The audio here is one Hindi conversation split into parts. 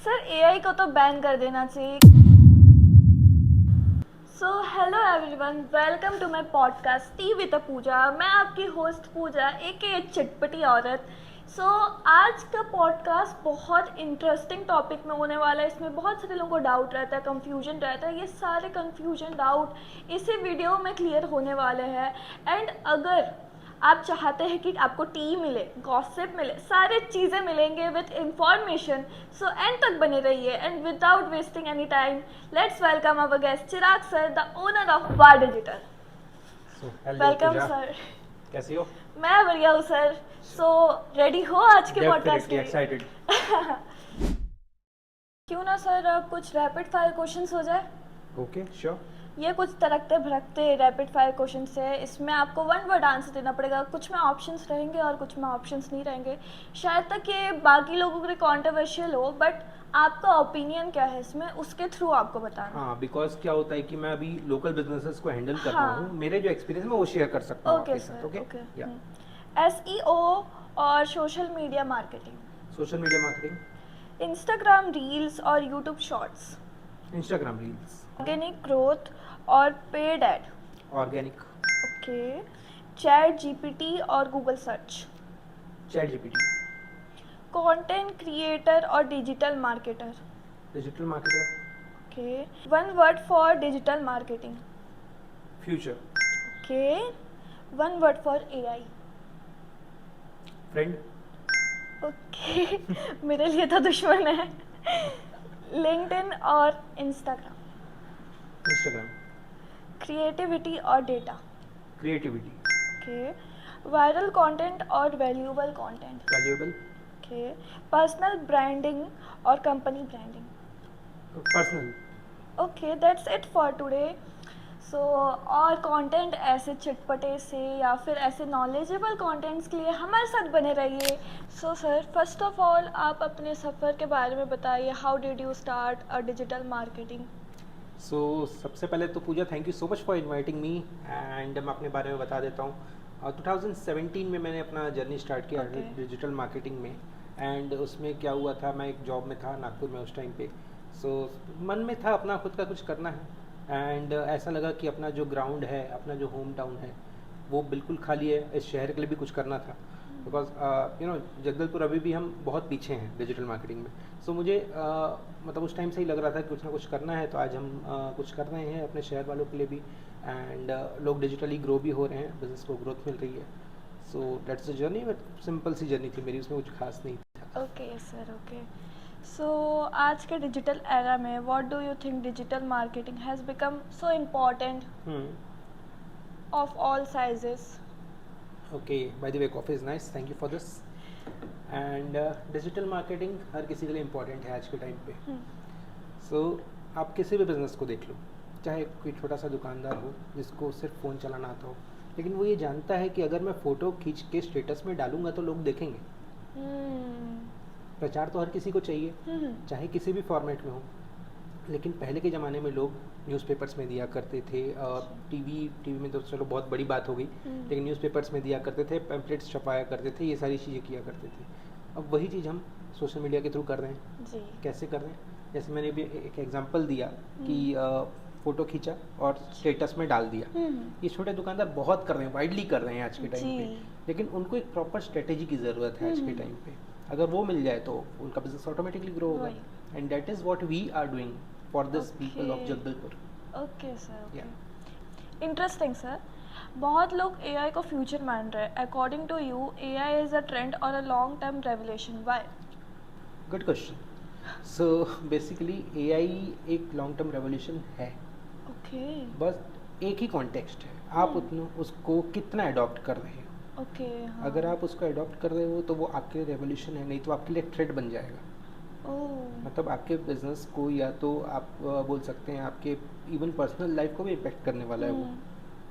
सर एआई को तो बैन कर देना चाहिए। So hello everyone, welcome to my podcast tea with Pooja. मैं आपकी होस्ट पूजा, एक चटपटी औरत। आज का पॉडकास्ट बहुत इंटरेस्टिंग टॉपिक में होने वाला है। इसमें बहुत सारे लोगों को डाउट रहता है, कंफ्यूजन रहता है। ये सारे कंफ्यूजन डाउट इसी वीडियो में क्लियर होने वाले हैं। एंड अगर आप चाहते हैं कि आपको टी मिले, गॉसिप मिले, सारे चीज़ें मिलेंगे विद इंफॉर्मेशन, सो एंड तक बने रहिए। And without wasting any time, let's welcome our guest Chirag sir, the owner of war digital. Welcome sir. कैसी हो? मैं बढ़िया हूँ सर। रेडी हो आज के पॉडकास्ट के लिए? एक्साइटेड। क्यों ना सर कुछ रैपिड फायर क्वेश्चंस हो जाए। Okay, sure. ये कुछ तरकते भरकते रैपिड फायर क्वेश्चन है। इसमें आपको वन वर्ड आंसर देना पड़ेगा। कुछ में ऑप्शंस रहेंगे और कुछ में ऑप्शंस नहीं रहेंगे। शायद तक ये बाकी लोगों के लिए कॉन्ट्रोवर्शियल हो, बट आपका ओपिनियन क्या है इसमें, उसके थ्रू आपको बताना। हाँ, बिकॉज क्या होता है कि मैं अभी लोकल बिजनेसेस को हैंडल कर रहा हाँ। हूँ। मेरे जो एक्सपीरियंस है मैं वो शेयर कर सकता हूँ ओके आपके सर, साथ। ओके। या एसईओ और social media marketing. Social media marketing. Instagram reels और YouTube shorts. Instagram reels. Organic growth और paid ad. Organic. Okay. ChatGPT और Google search. ChatGPT. Content creator और digital marketer. Digital marketer. Okay. One word for digital marketing. Future. Okay. One word for AI. Friend. Okay. मेरे लिए तो दुश्मन है। लिंक्डइन और इंस्टाग्राम। इंस्टाग्राम। क्रिएटिविटी और data. Creativity. Okay. Viral content और valuable content. Valuable. Okay. Personal branding और company branding. Personal. Okay, that's it for today. और कंटेंट ऐसे चटपटे से या फिर ऐसे नॉलेजेबल कंटेंट्स के लिए हमारे साथ बने रहिए। सर, फर्स्ट ऑफ ऑल आप अपने सफ़र के बारे में बताइए। How did you start a digital marketing? सबसे पहले तो Pooja, thank you so much for inviting me. And मैं अपने बारे में बता देता हूँ। 2017 में मैंने अपना जर्नी स्टार्ट किया डिजिटल मार्केटिंग में। एंड उसमें क्या हुआ था, मैं एक जॉब में था नागपुर में उस टाइम पे। मन में था अपना खुद का कुछ करना है। एंड ऐसा लगा कि अपना जो ग्राउंड है, अपना जो होम टाउन है, वो बिल्कुल खाली है। इस शहर के लिए भी कुछ करना था। बिकॉज जगदलपुर अभी भी हम बहुत पीछे हैं डिजिटल मार्केटिंग में। मुझे मतलब उस टाइम से ही लग रहा था कि कुछ ना कुछ करना है। तो आज हम कुछ कर रहे हैं अपने शहर वालों के लिए भी। एंड लोग डिजिटली ग्रो भी हो रहे हैं, बिजनेस को ग्रोथ मिल रही है। That's the journey. But simple सी जर्नी थी मेरी, उसमें कुछ खास नहीं था। Okay sir, okay. आज के डिजिटल एरा में what do you think digital marketing has become so important of all sizes? Okay, by the way, coffee is nice, thank you for this. And digital marketing हर किसी के लिए इम्पॉर्टेंट है आज के टाइम पे। आप किसी भी बिज़नेस को देख लो, चाहे कोई छोटा सा दुकानदार हो जिसको सिर्फ फ़ोन चलाना आता हो, लेकिन वो ये जानता है कि अगर मैं फ़ोटो खींच के स्टेटस में डालूंगा तो लोग देखेंगे। प्रचार तो हर किसी को चाहिए, चाहे किसी भी फॉर्मेट में हो। लेकिन पहले के ज़माने में लोग न्यूज़पेपर्स में दिया करते थे। टीवी में तो चलो बहुत बड़ी बात हो गई, लेकिन न्यूज़पेपर्स में दिया करते थे, पैम्पलेट्स छपाया करते थे, ये सारी चीज़ें किया करते थे। अब वही चीज़ हम सोशल मीडिया के थ्रू कर रहे हैं। जी। कैसे कर रहे हैं? जैसे मैंने भी एक एग्जांपल दिया कि फ़ोटो खींचा और स्टेटस में डाल दिया। ये छोटे दुकानदार बहुत कर रहे हैं, वाइडली कर रहे हैं आज के टाइम पे। लेकिन उनको एक प्रॉपर स्ट्रेटेजी की ज़रूरत है आज के टाइम पे। अगर वो मिल जाए तो उनका बिजनेस ऑटोमेटिकली ग्रो होगा। And that is what we are doing for this people of Jagdalpur. Okay sir, okay. Interesting sir. बहुत लोग एआई को फ्यूचर मान रहे हैं। According to you, AI is a trend और a long term revolution, why? Good question. Basically AI एक लॉन्ग टर्म रेवोल्यूशन है। ओके। बस एक ही कॉन्टेक्स्ट है, आप उसको कितना अडॉप्ट कर रहे हो। ओके। अगर आप उसको अडॉप्ट कर रहे हो तो वो आपके लिए रेवोल्यूशन है, नहीं तो आपके लिए थ्रेट बन जाएगा। मतलब आपके बिजनेस को, या तो आप बोल सकते हैं आपके इवन पर्सनल लाइफ को भी इम्पेक्ट करने वाला है वो,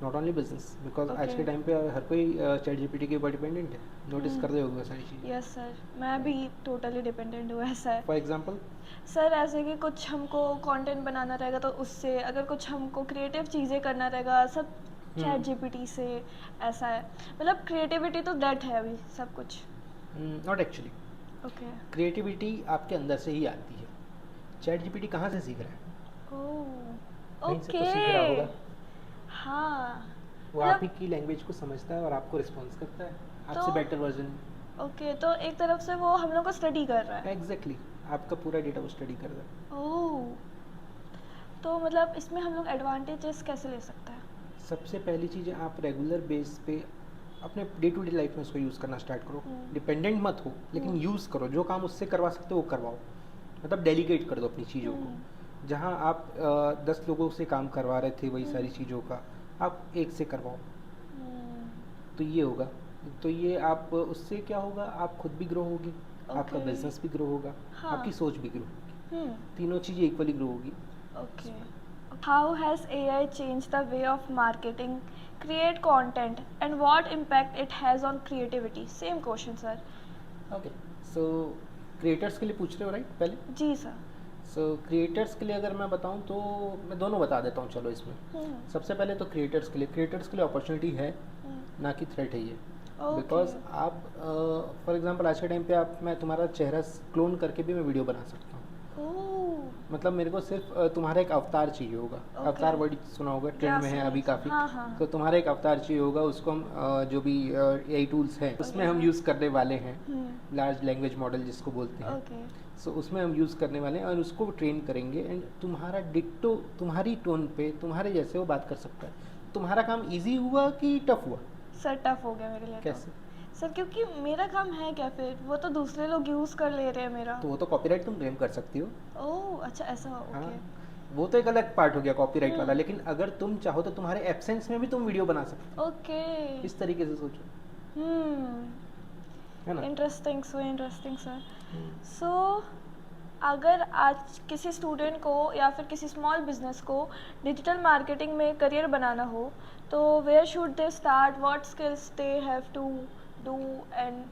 नॉट ओनली बिजनेस। बिकॉज आज के टाइम पे हर कोई चैट जीपीटी के ऊपर डिपेंडेंट है। नोटिस कर रहे होंगे सारी चीज़ें। यस सर, मैं भी टोटली डिपेंडेंट हूँ ऐसा है। फॉर एग्जाम्पल सर, ऐसे कि कुछ हमको कंटेंट बनाना रहेगा तो उससे, अगर कुछ हमको क्रिएटिव चीज़ें करना रहेगा, सब चैट जीपीटी से। ऐसा है, मतलब क्रिएटिविटी तो डेट है अभी सब कुछ। Not actually. ओके। क्रिएटिविटी आपके अंदर से ही आती है। चैट जीपीटी कहाँ से सीख रहा है? ओह कहीं से तो ओके। सीख रहा होगा। हाँ वो मतलब आप ही की लैंग्वेज को समझता है और आपको रिस्पॉन्स करता है, आपसे तो बेटर वर्जन। ओके, तो एक तरफ से वो हम लोग को स्टडी कर रहा है। एग्जैक्टली, आपका पूरा डेटा वो स्टडी कर रहा है। ओह, तो मतलब इसमें हम लोग एडवांटेजेस कैसे ले सकते हैं? सबसे पहली चीज़ है, आप रेगुलर बेस पे अपने डे टू डे लाइफ में उसको यूज़ करना स्टार्ट करो। डिपेंडेंट मत हो, लेकिन यूज़ करो। जो काम उससे करवा सकते हो वो करवाओ, मतलब डेलीगेट कर दो अपनी चीज़ों को। जहाँ आप 10 लोगों से काम करवा रहे थे वही सारी चीज़ों का, आप एक से करवाओ। तो ये होगा, तो ये आप उससे क्या होगा, आप खुद भी ग्रो होगी, आपका Okay. बिजनेस भी ग्रो होगा, हाँ। आपकी सोच भी ग्रो होगी, Hmm. तीनों चीज़ें इक्वली ग्रो होगी। Okay. How has AI changed the way of marketing, create content, and what impact it has on creativity? Same question, sir. Okay, so creators के लिए पूछ रहे हो राइट पहले? जी सर। सो क्रिएटर्स के लिए अगर मैं बताऊं तो मैं दोनों बता देता हूं, चलो इसमें। सबसे पहले तो क्रिएटर्स के लिए अपॉर्चुनिटी है, ना कि थ्रेट है ये। बिकॉज आप फॉर एग्जांपल आज के टाइम पे मैं तुम्हारा चेहरा क्लोन करके भी मैं वीडियो बना सकता हूँ। मतलब मेरे को सिर्फ तुम्हारा एक अवतार चाहिए होगा। अवतार वर्ड सुना होगा, ट्रेंड में है अभी काफ़ी। हाँ। तो तुम्हारा एक अवतार चाहिए होगा, उसको हम जो भी एआई टूल्स हैं उसमें हम यूज़ करने वाले हैं, लार्ज लैंग्वेज मॉडल जिसको बोलते हैं। सो उसमें हम यूज़ करने वाले हैं और उसको ट्रेन करेंगे, एंड तुम्हारा डिक्टो तुम्हारी टोन पे तुम्हारे जैसे वो बात कर सकता है। तुम्हारा काम इजी हुआ कि टफ हुआ? सर टफ हो गया मेरे लिए। कैसे? सर क्योंकि मेरा काम है क्या, फिर वो तो दूसरे लोग यूज़ कर ले रहे हैं मेरा। तो वो तो कॉपीराइट तुम क्लेम कर सकती हो। ओह अच्छा, ऐसा हाँ, ओके। वो तो एक अलग पार्ट हो गया कॉपीराइट वाला, लेकिन अगर तुम चाहो तो तुम्हारे एब्सेंस में भी तुम वीडियो बना सकते हो। ओके, इस तरीके से सोचो, है ना? Interesting, so interesting sir. So अगर आज किसी स्टूडेंट को या फिर किसी स्मॉल बिजनेस को डिजिटल मार्केटिंग में करियर बनाना हो, तो where should they start, what skills they have to do and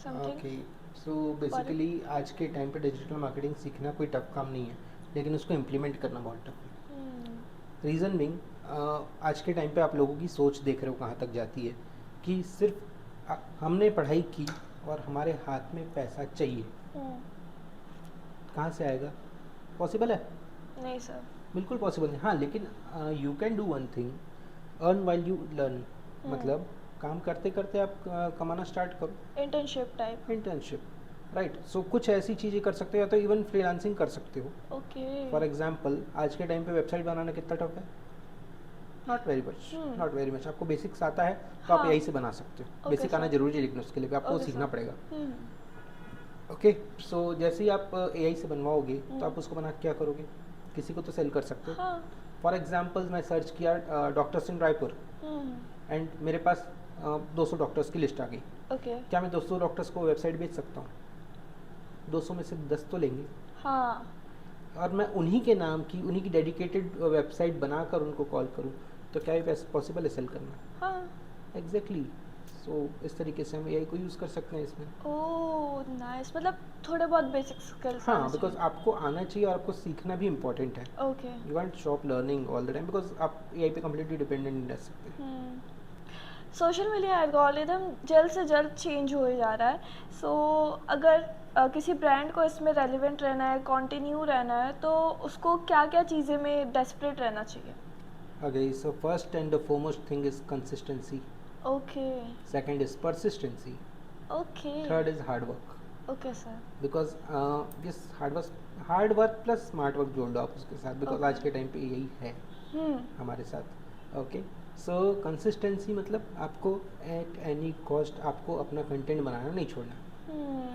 something? Okay, so basically आज के टाइम पे डिजिटल मार्केटिंग सीखना कोई टफ काम नहीं है, लेकिन उसको इम्प्लीमेंट करना बहुत टफ है। रीज़न बिंग, आज के टाइम पे आप लोगों की सोच देख रहे हो कहाँ तक जाती है, कि सिर्फ हमने पढ़ाई की और हमारे हाथ में पैसा चाहिए। कहाँ से आएगा? पॉसिबल है? नहीं सर। बिल्कुल पॉसिबल नहीं। हाँ, लेकिन you can do one thing, earn while you learn. मतलब काम करते करते आप कमाना स्टार्ट करो। Internship type. Internship, right. So कुछ ऐसी चीज़ें कर सकते हो, या तो इवन फ्रीलांसिंग कर सकते हो। ओके। फॉर एग्जाम्पल आज के टाइम पे वेबसाइट बनाना कितना टफ है? Not very much, not very much. आपको बेसिक्स आता है तो आप हाँ। एआई से बना सकते हो। बेसिक आना जरूरी है, लेकिन उसके लिए भी आपको Okay, सीखना sir. पड़ेगा। ओके, सो जैसे ही आप एआई से बनवाओगे तो आप उसको बना के क्या करोगे? किसी को तो सेल कर सकते हो। हाँ। फॉर एग्जाम्पल मैं सर्च किया डॉक्टर्स इन रायपुर, एंड मेरे पास 200 डॉक्टर्स की लिस्ट आ गई। ओके। क्या मैं 200 डॉक्टर्स को वेबसाइट बेच सकता हूँ? 200 में से 10 तो लेंगे, हाँ। और मैं उन्हीं के नाम की, उन्हीं की डेडिकेटेड वेबसाइट बनाकर उनको कॉल करूँ, तो क्या ये पॉसिबल है सेल करना? हाँ। एग्जैक्टली। सो इस तरीके से हम एआई को यूज़ कर सकते हैं इसमें। ओह नाइस, मतलब थोड़े बहुत बेसिक स्किल्स। हाँ, बिकॉज आपको आना चाहिए और आपको सीखना भी इम्पोर्टेंट है। Okay. You want stop learning all the time, because आप एआई पे कम्प्लीटली डिपेंडेंट नहीं रह सकते। सोशल मीडिया एल्गोरिदम जल्द से जल्द चेंज हो जा रहा है। सो अगर किसी ब्रांड को इसमें रेलिवेंट रहना है, कंटिन्यू रहना है, तो उसको क्या क्या चीज़ें में डेस्परेट रहना चाहिए? Okay, so first and the foremost thing is consistency. Okay. Second is persistency. Okay. Third is hard work. Okay sir. Because this hard work plus smart work जोड़ दो आप उसके साथ, because Okay. आज के टाइम पे यही है हमारे साथ। ओके, सो कंसिस्टेंसी मतलब आपको एट एनी कॉस्ट आपको अपना कंटेंट बनाना नहीं छोड़ना।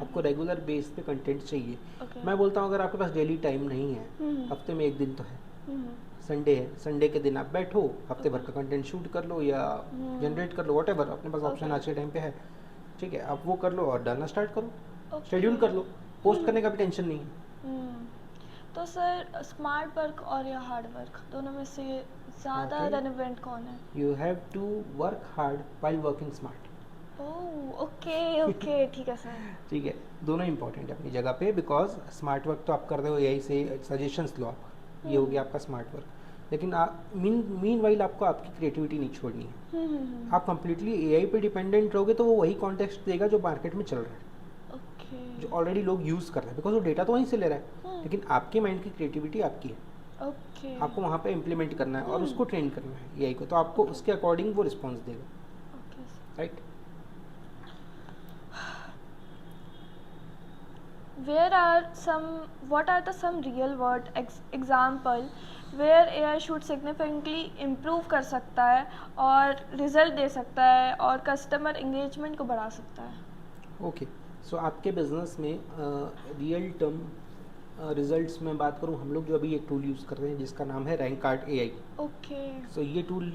आपको रेगुलर बेस पे कंटेंट चाहिए। ओके। मैं बोलता हूँ अगर आपके पास डेली टाइम नहीं है, हफ्ते में एक दिन तो है, संडे है, संडे के दिन आप बैठो, हफ्ते भर का कंटेंट शूट कर लो या जनरेट कर लो, व्हाटएवर अपने पास ऑप्शन आज के टाइम पे है। ठीक है, आप वो कर लो और डालना स्टार्ट करो। शेड्यूल कर लो, पोस्ट करने का भी टेंशन नहीं है। तो सर स्मार्ट वर्क और या हार्ड वर्क दोनों में से ज़्यादा Okay. रेलेवेंट कौन है? You have to work hard while working smart. Oh okay okay, ठीक है सर। ठीक है, दोनों इंपॉर्टेंट है अपनी जगह पे, बिकॉज स्मार्ट वर्क तो आप कर रहे हो यही से सजेशंस लो आप, ये हो गया आपका स्मार्ट वर्क। लेकिन मीन वाइल आपको आपकी क्रिएटिविटी नहीं छोड़नी है। आप कम्प्लीटली एआई पे डिपेंडेंट रहोगे तो वो वही कॉन्टेक्स्ट देगा जो मार्केट में चल रहा है, ओके। जो ऑलरेडी लोग यूज़ कर रहे हैं, बिकॉज वो डेटा तो वहीं से ले रहा है। लेकिन आपके माइंड की क्रिएटिविटी आपकी है, ओके आपको वहाँ पे इम्प्लीमेंट करना है और उसको ट्रेन करना है एआई को, तो आपको उसके अकॉर्डिंग वो रिस्पॉन्स देगा, okay right. where are some what are the some real world example where AI should significantly improve कर सकता है और रिजल्ट दे सकता है और कस्टमर एंगेजमेंट को बढ़ा सकता है? ओके, सो आपके बिजनेस में रियल टर्म रिजल्ट्स में बात करूँ, हम लोग जो अभी एक टूल यूज़ कर रहे हैं जिसका नाम है rank cart AI. Okay so ये टूल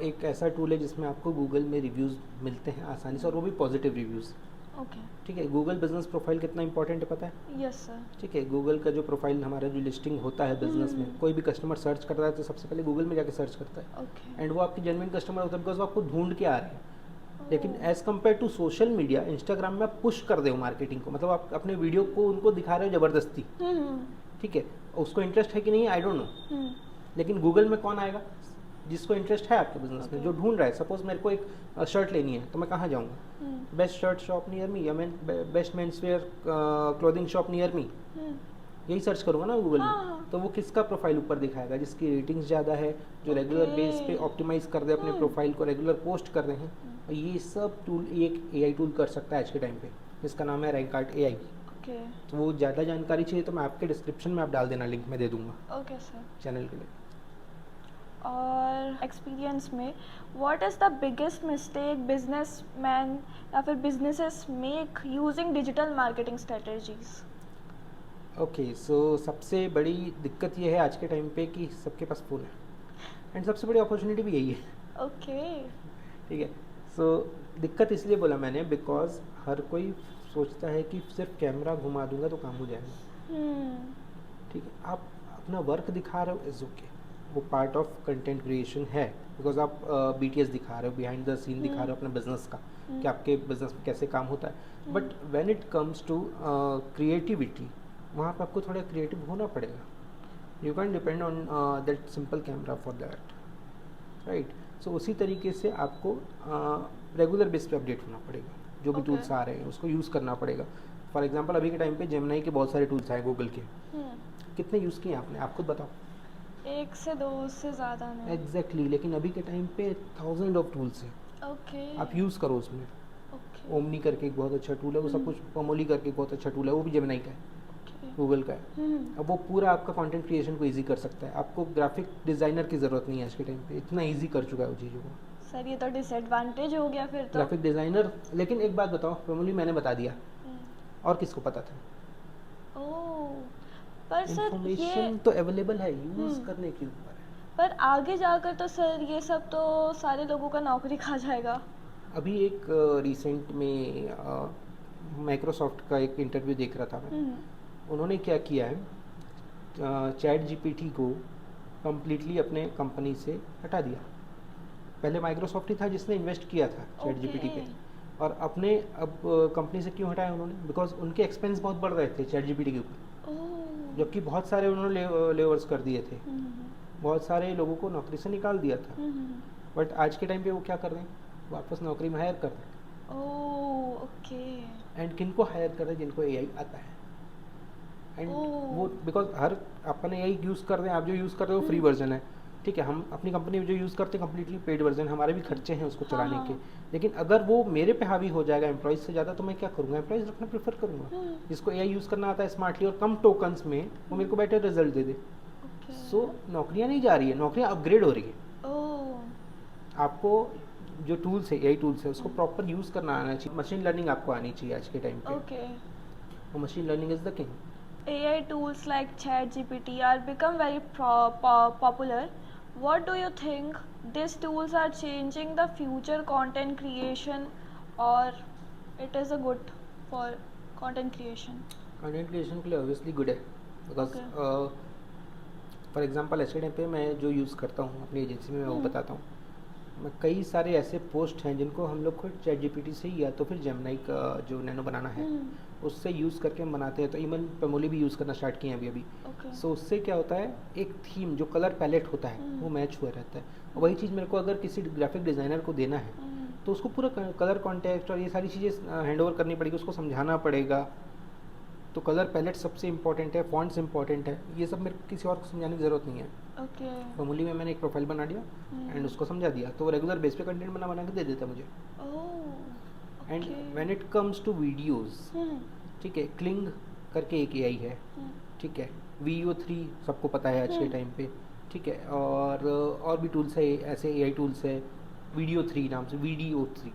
एक ऐसा टूल है जिसमें आपको गूगल में रिव्यूज़ मिलते हैं आसानी से, और वो भी पॉजिटिव रिव्यूज़। ओके ठीक है, गूगल बिजनेस प्रोफाइल कितना इंपॉर्टेंट है पता है? यस सर ठीक है, गूगल का जो प्रोफाइल हमारा जो लिस्टिंग होता है बिजनेस में, कोई भी कस्टमर सर्च करता है तो सबसे पहले गूगल में जाके सर्च करता है, ओके एंड वो आपकी जेन्युइन कस्टमर होता है बिकॉज वो आपको ढूंढ के आ रहे हैं। लेकिन as compare to social media, Instagram में आप पुश कर दे हो मार्केटिंग को, मतलब आप अपने वीडियो को उनको दिखा रहे हो ज़बरदस्ती, ठीक है, उसको इंटरेस्ट है कि नहीं आई डोंट नो, लेकिन गूगल में कौन आएगा? जिसको इंटरेस्ट है आपके बिजनेस में, जो ढूंढ रहा है। सपोज मेरे को एक शर्ट लेनी है तो मैं कहाँ जाऊँगा? Best shirt shop near me, या मैं best men's wear clothing shop near me, यही सर्च करूँगा ना गूगल में। तो वो किसका प्रोफाइल ऊपर दिखाएगा? जिसकी रेटिंग्स ज़्यादा है, जो रेगुलर बेस पे ऑप्टिमाइज कर दे अपने प्रोफाइल को, रेगुलर पोस्ट कर रहे हैं। और ये सब टूल एक एआई टूल कर सकता है आज के टाइम पे, जिसका नाम है रैंक कार्ट एआई। तो वो ज़्यादा जानकारी चाहिए तो मैं आपके डिस्क्रिप्शन में आप डाल देना, लिंक में दे दूंगा ओके सर। चैनल के लिए। और एक्सपीरियंस में what is the biggest mistake businessman या फिर businesses make using digital marketing strategies? Okay, so सबसे बड़ी दिक्कत ये है आज के टाइम पे कि सबके पास फ़ोन है, एंड सबसे बड़ी अपॉर्चुनिटी भी यही है। ओके ठीक है, सो दिक्कत इसलिए बोला मैंने बिकॉज हर कोई सोचता है कि सिर्फ कैमरा घुमा दूंगा तो काम हो जाएगा। ठीक है, आप अपना वर्क दिखा रहे हो इज़ ओके, वो पार्ट ऑफ कंटेंट क्रिएशन है, बिकॉज आप बीटीएस दिखा रहे हो, बिहाइंड द सीन दिखा रहे हो अपने बिजनेस का, कि आपके बिजनेस में कैसे काम होता है। But when it comes to creativity, वहाँ पर आपको थोड़ा क्रिएटिव होना पड़ेगा। You can depend on that simple camera for that, right. So उसी तरीके से आपको रेगुलर बेस पे अपडेट होना पड़ेगा, जो भी टूल्स आ रहे हैं उसको यूज़ करना पड़ेगा। फॉर एग्जांपल अभी के टाइम पे जेमिनी के बहुत सारे टूल्स आए गूगल के, कितने यूज़ किए आपने? आप खुद बताओ। 1 से 2 से ज़्यादा नहीं। एग्जैक्टली, लेकिन अभी के टाइम पे 1000 ऑफ टूल्स हैं। ओके आप यूज़ करो उसमें। ओके ओमनी करके एक बहुत अच्छा टूल है, वो सब कुछ, पमोली करके एक बहुत अच्छा टूल है, वो भी जेमिनी का है, गूगल का है। अब वो पूरा आपका कंटेंट क्रिएशन को इजी कर सकता है। आपको ग्राफिक डिज़ाइनर की ज़रूरत नहीं है आज के टाइम पे, इतना इजी कर चुका है वो चीज़ों को। सर ये तो डिसएडवांटेज हो गया फिर तो। ग्राफिक डिज़ाइनर, लेकिन एक बात बताओ, पमोली मैंने बता दिया, और किसको पता था? ओह पर सर ये इन्फॉर्मेशन तो अवेलेबल है, यूज़ करने के ऊपर है। पर आगे जाकर तो सर ये सब तो सारे लोगों का नौकरी खा जाएगा। अभी एक रिसेंट में माइक्रोसॉफ्ट का एक इंटरव्यू देख रहा था मैं। उन्होंने क्या किया है, चैट जीपीटी को कम्प्लीटली अपने कंपनी से हटा दिया। पहले माइक्रोसॉफ्ट ही था जिसने इन्वेस्ट किया था चैट जीपीटी पे, और अपने अब कंपनी से क्यों हटाया उन्होंने? बिकॉज उनके एक्सपेंस बहुत बढ़ रहे थे चैट जीपीटी के ऊपर, जबकि बहुत सारे उन्होंने लेवर्स कर दिए थे, बहुत सारे लोगों को नौकरी से निकाल दिया था। बट आज के टाइम पे वो क्या कर रहे हैं, वापस नौकरी में हायर कर रहे हैं। ओह ओके एंड किनको हायर कर रहे हैं? जिनको एआई आता है। एंड वो because her upon AI use कर रहे हैं, आप जो यूज़ कर रहे हो फ्री वर्जन है, ठीक है। हम अपनी कंपनी में जो यूज़ करते हैं कम्प्लीटली पेड वर्जन, हमारे भी खर्चे हैं उसको चलाने के। लेकिन अगर वो मेरे पे हावी हो जाएगा एम्प्लॉयज़ से ज़्यादा, तो मैं क्या करूँगा? एम्प्लॉयज़ रखना प्रेफर करूँगा, जिसको एआई यूज़ करना आता है स्मार्टली और कम टोकन्स में, वो मेरे को बेटर रिजल्ट दे दे। सो नौकरियाँ नहीं जा रही है, नौकरियाँ अपग्रेड हो रही है। आपको जो टूल्स है, एआई टूल्स है, उसको प्रॉपर यूज़ करना आना चाहिए। मशीन लर्निंग आपको आनी चाहिए आज के टाइम पे। Okay machine learning is the king. AI tools like ChatGPT are become very popular. What do you think these tools are changing the future content creation, or it is a good for content creation? Content creation के लिए ऑब्वियसली गुड है, बिकॉज फॉर एग्जांपल ऐसे टाइम पे मैं जो यूज़ करता हूँ अपनी एजेंसी में, मैं वो बताता हूँ। मैं कई सारे ऐसे पोस्ट हैं जिनको हम लोग को चैट जीपीटी से या तो फिर जेमिनी का जो नैनो बनाना है उससे यूज़ करके हम बनाते हैं। तो इवन पेमोली भी यूज़ करना स्टार्ट किए हैं अभी अभी। सो उससे क्या होता है, एक थीम जो कलर पैलेट होता है वो मैच हुआ रहता है। और वही चीज़ मेरे को अगर किसी ग्राफिक डिज़ाइनर को देना है तो उसको पूरा कलर कॉन्टेक्स्ट और ये सारी चीज़ें हैंड ओवर करनी पड़ेगी, उसको समझाना पड़ेगा, तो कलर पैलेट सबसे इंपॉर्टेंट है, फॉन्ट्स इंपॉर्टेंट है, ये सब मेरे को किसी और को समझाने की ज़रूरत नहीं है। ओके। मामूली में मैंने एक प्रोफाइल बना दिया एंड उसको समझा दिया, तो वो रेगुलर बेस पे कंटेंट बना बना के दे देता मुझे। Oh. And when it comes to videos, ठीक है, क्लिंग करके एक एआई है, ठीक है, VO3 सबको पता है आज के टाइम पे, ठीक है, और भी टूल्स है ऐसे एआई टूल्स है, VDO3 नाम से, VDO3,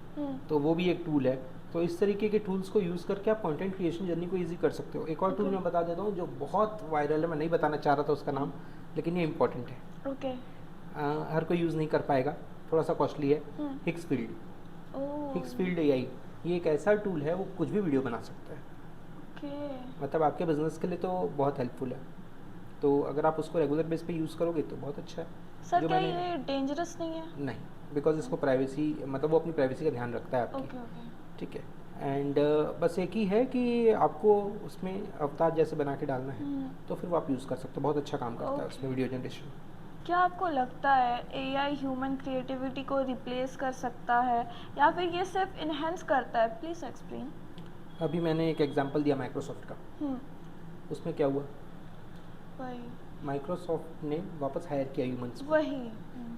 तो वो भी एक टूल है। तो इस तरीके के टूल्स को यूज़ करके आप कंटेंट क्रिएशन जर्नी को इजी कर सकते हो। एक और टूल मैं बता देता हूँ जो बहुत वायरल है, मैं नहीं बताना चाह रहा था उसका नाम, लेकिन ये इंपॉर्टेंट है। ओके। हर कोई यूज़ नहीं कर पाएगा, थोड़ा सा कॉस्टली है। हिक्सफील्ड। हिक्सफील्ड एआई, ये एक ऐसा टूल है, वो कुछ भी वीडियो बना सकता है। मतलब आपके बिजनेस के लिए तो बहुत हेल्पफुल है, तो अगर आप उसको रेगुलर बेस पे यूज़ करोगे तो बहुत अच्छा है। सर क्या ये डेंजरस नहीं है? नहीं, बिकॉज इसको प्राइवेसी, मतलब वो अपनी प्राइवेसी का ध्यान रखता है आपकी। ओके। ठीक है, एंड बस एक ही है कि आपको उसमें अवतार जैसे बना के डालना है, तो फिर वो आप यूज़ कर सकते हो, बहुत अच्छा काम करता है उसमें वीडियो जनरेशन। क्या आपको लगता है एआई ह्यूमन क्रिएटिविटी को रिप्लेस कर सकता है या फिर ये सिर्फ इनहेंस करता है? Please explain. अभी मैंने एक एग्जांपल दिया माइक्रोसॉफ्ट का, उसमें क्या हुआ, वही माइक्रोसॉफ्ट ने वापस हायर किया ह्यूमंस को, वही